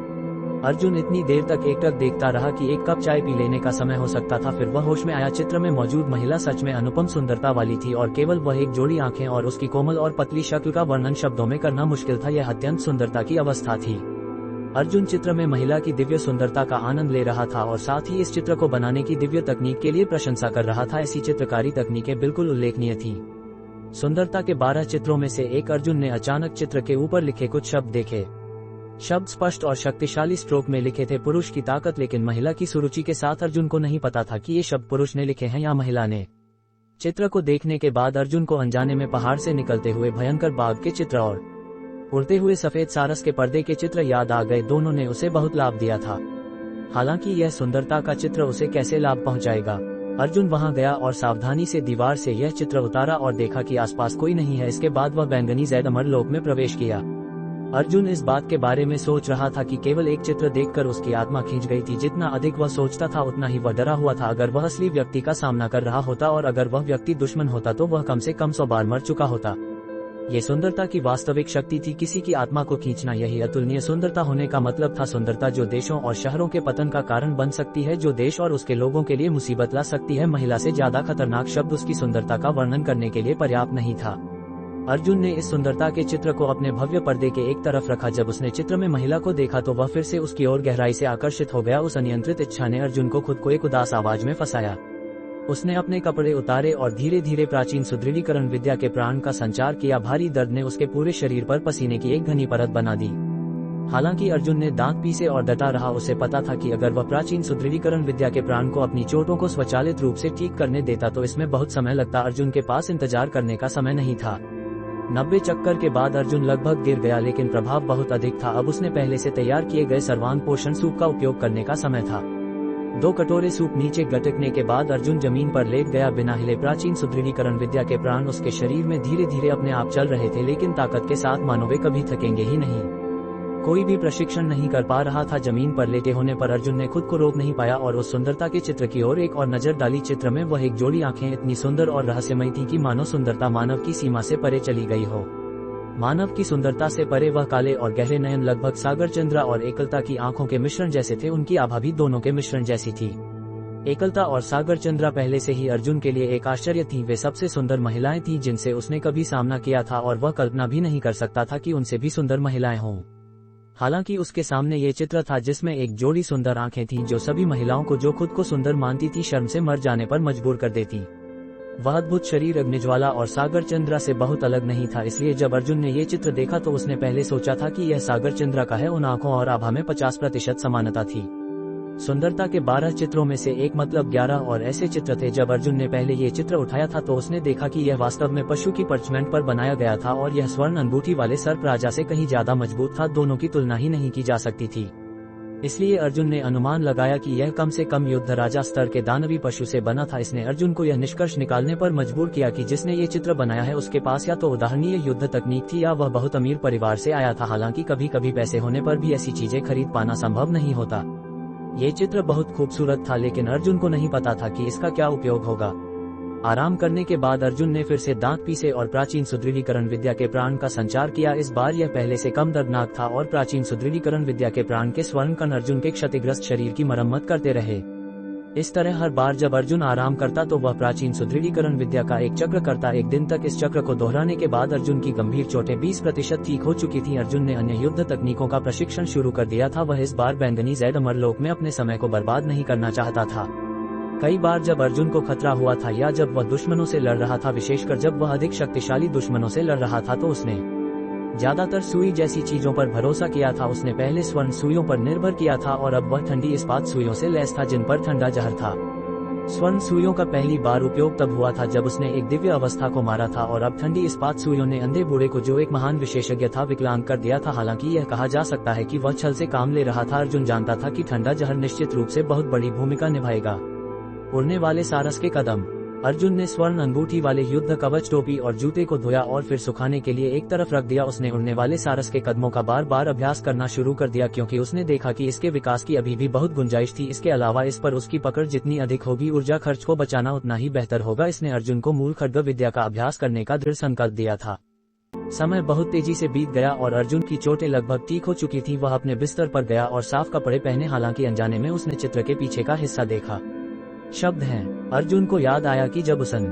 अर्जुन इतनी देर तक एकटक देखता रहा कि एक कप चाय पी लेने का समय हो सकता था। फिर वह होश में आया। चित्र में मौजूद महिला सच में अनुपम सुंदरता वाली थी और केवल वह एक जोड़ी आंखें और उसकी कोमल और पतली शक्ल का वर्णन शब्दों में करना मुश्किल था। यह अत्यंत सुंदरता की अवस्था थी। अर्जुन चित्र में महिला की दिव्य सुंदरता का आनंद ले रहा था और साथ ही इस चित्र को बनाने की दिव्य तकनीक के लिए प्रशंसा कर रहा था। ऐसी चित्रकारी तकनीकें बिल्कुल उल्लेखनीय थी। सुंदरता के 12 चित्रों में से एक। अर्जुन ने अचानक चित्र के ऊपर लिखे कुछ शब्द देखे। शब्द स्पष्ट और शक्तिशाली स्ट्रोक में लिखे थे, पुरुष की ताकत। लेकिन महिला की सुरुचि के साथ अर्जुन को नहीं पता था कि ये शब्द पुरुष ने लिखे हैं या महिला ने। चित्र को देखने के बाद अर्जुन को अनजाने में पहाड़ से निकलते हुए भयंकर बाघ के चित्र और उड़ते हुए सफेद सारस के पर्दे के चित्र याद आ गए। दोनों ने उसे बहुत लाभ दिया था। हालांकि यह सुंदरता का चित्र उसे कैसे लाभ पहुंचाएगा। अर्जुन वहां गया और सावधानी से दीवार से यह चित्र उतारा और देखा कि आसपास कोई नहीं है। इसके बाद वह बैंगनी जैद अमरलोक में प्रवेश किया। अर्जुन इस बात के बारे में सोच रहा था कि केवल एक चित्र देखकर उसकी आत्मा खींच गई थी। जितना अधिक वह सोचता था उतना ही वह डरा हुआ था। अगर वह असली व्यक्ति का सामना कर रहा होता और अगर वह व्यक्ति दुश्मन होता तो वह कम से कम 100 बार मर चुका होता। ये सुंदरता की वास्तविक शक्ति थी, किसी की आत्मा को खींचना। यही अतुलनीय सुंदरता होने का मतलब था। सुंदरता जो देशों और शहरों के पतन का कारण बन सकती है, जो देश और उसके लोगों के लिए मुसीबत ला सकती है। महिला से ज्यादा खतरनाक शब्द उसकी सुंदरता का वर्णन करने के लिए पर्याप्त नहीं था। अर्जुन ने इस सुंदरता के चित्र को अपने भव्य पर्दे के एक तरफ रखा। जब उसने चित्र में महिला को देखा तो वह फिर से उसकी ओर गहराई से आकर्षित हो गया। उस अनियंत्रित इच्छा ने अर्जुन को खुद को एक उदास आवाज में फंसाया। उसने अपने कपड़े उतारे और धीरे धीरे प्राचीन सुदृढ़ीकरण विद्या के प्राण का संचार किया। भारी दर्द ने उसके पूरे शरीर पर पसीने की एक घनी परत बना दी। हालांकि अर्जुन ने दांत पीसे और डटा रहा। उसे पता था कि अगर वह प्राचीन सुदृढ़ीकरण विद्या के प्राण को अपनी चोटों को स्वचालित रूप से ठीक करने देता तो इसमें बहुत समय लगता। अर्जुन के पास इंतजार करने का समय नहीं था। 90 चक्कर के बाद अर्जुन लगभग गिर गया, लेकिन प्रभाव बहुत अधिक था। अब उसने पहले से तैयार किए गए सर्वांग पोषण सूप का उपयोग करने का समय था। 2 कटोरे सूप नीचे गटकने के बाद अर्जुन जमीन पर लेट गया बिना हिले। प्राचीन सुदृढ़ीकरण विद्या के प्राण उसके शरीर में धीरे धीरे अपने आप चल रहे थे, लेकिन ताकत के साथ मानो वे कभी थकेंगे ही नहीं। कोई भी प्रशिक्षण नहीं कर पा रहा था। जमीन पर लेटे होने पर अर्जुन ने खुद को रोक नहीं पाया और उस सुंदरता के चित्र की ओर एक और नजर डाली। चित्र में वह एक जोड़ी आंखें इतनी सुंदर और रहस्यमयी थी कि मानो सुंदरता मानव की सीमा से परे चली गई हो। मानव की सुंदरता से परे वह काले और गहरे नयन लगभग सागरचंद्रा और एकलता की आंखों के मिश्रण जैसे थे। उनकी आभा भी दोनों के मिश्रण जैसी थी। एकलता और सागरचंद्रा पहले से ही अर्जुन के लिए एक आश्चर्य थी। वे सबसे सुंदर महिलाएं थीं जिनसे उसने कभी सामना किया था और वह कल्पना भी नहीं कर सकता था कि उनसे भी सुंदर महिलाएं हों। हालांकि उसके सामने ये चित्र था जिसमें एक जोड़ी सुंदर आंखें थीं जो सभी महिलाओं को जो खुद को सुंदर मानती थी शर्म से मर जाने पर मजबूर कर देती। वह अद्भुत शरीर अग्निज्वाला और सागरचंद्रा से बहुत अलग नहीं था। इसलिए जब अर्जुन ने ये चित्र देखा तो उसने पहले सोचा था कि यह सागरचंद्रा का है। उन आंखों और आभा में 50% समानता थी। सुंदरता के 12 चित्रों में से एक मतलब 11 और ऐसे चित्र थे। जब अर्जुन ने पहले ये चित्र उठाया था तो उसने देखा कि यह वास्तव में पशु की परचमेंट पर बनाया गया था और यह स्वर्ण अंगूठी वाले सर्प राजा से कहीं ज्यादा मजबूत था। दोनों की तुलना ही नहीं की जा सकती थी। इसलिए अर्जुन ने अनुमान लगाया कि यह कम से कम युद्ध राजा स्तर के दानवी पशु से बना था। इसने अर्जुन को यह निष्कर्ष निकालने पर मजबूर किया कि जिसने ये चित्र बनाया है उसके पास या तो उदाहरणीय युद्ध तकनीक थी या वह बहुत अमीर परिवार से आया था। हालांकि कभी कभी पैसे होने पर भी ऐसी चीजें खरीद पाना संभव नहीं होता। ये चित्र बहुत खूबसूरत था, लेकिन अर्जुन को नहीं पता था कि इसका क्या उपयोग होगा। आराम करने के बाद अर्जुन ने फिर से दांत पीसे और प्राचीन सुदृढ़ीकरण विद्या के प्राण का संचार किया। इस बार यह पहले से कम दर्दनाक था और प्राचीन सुदृढ़ीकरण विद्या के प्राण के स्वर्ण कण अर्जुन के क्षतिग्रस्त शरीर की मरम्मत करते रहे। इस तरह हर बार जब अर्जुन आराम करता तो वह प्राचीन सुदृढ़ीकरण विद्या का एक चक्र करता। एक दिन तक इस चक्र को दोहराने के बाद अर्जुन की गंभीर चोटें 20% ठीक हो चुकी थीं। अर्जुन ने अन्य युद्ध तकनीकों का प्रशिक्षण शुरू कर दिया था। वह इस बार बैंगनी जैड अमरलोक में अपने समय को बर्बाद नहीं करना चाहता था। कई बार जब अर्जुन को खतरा हुआ था या जब वह दुश्मनों से लड़ रहा था, विशेषकर जब वह अधिक शक्तिशाली दुश्मनों से लड़ रहा था, तो उसने ज्यादातर सुई जैसी चीजों पर भरोसा किया था। उसने पहले स्वर्ण सुइयों पर निर्भर किया था और अब वह ठंडी इस्पात सुइयों से लैस था जिन पर ठंडा जहर था। स्वर्ण सुइयों का पहली बार उपयोग तब हुआ था जब उसने एक दिव्य अवस्था को मारा था और अब ठंडी इस्पात सुइयों ने अंधे बूढ़े को, जो एक महान विशेषज्ञ था, विकलांग कर दिया था। हालांकि यह कहा जा सकता है कि वह छल से काम ले रहा था। अर्जुन जानता था कि ठंडा जहर निश्चित रूप से बहुत बड़ी भूमिका निभाएगा। उड़ने वाले सारस के कदम। अर्जुन ने स्वर्ण अंगूठी वाले युद्ध कवच, टोपी और जूते को धोया और फिर सुखाने के लिए एक तरफ रख दिया। उसने उड़ने वाले सारस के कदमों का बार बार अभ्यास करना शुरू कर दिया क्योंकि उसने देखा कि इसके विकास की अभी भी बहुत गुंजाइश थी। इसके अलावा इस पर उसकी पकड़ जितनी अधिक होगी, ऊर्जा खर्च को बचाना उतना ही बेहतर होगा। इसने अर्जुन को मूल खड्ग विद्या का अभ्यास करने का दृढ़ संकल्प दिया था। समय बहुत तेजी से बीत गया और अर्जुन की चोटें लगभग ठीक हो चुकी थी। वह अपने बिस्तर पर गया और साफ कपड़े पहने। हालांकि अनजाने में उसने चित्र के पीछे का हिस्सा देखा। शब्द हैं। अर्जुन को याद आया कि जब उसने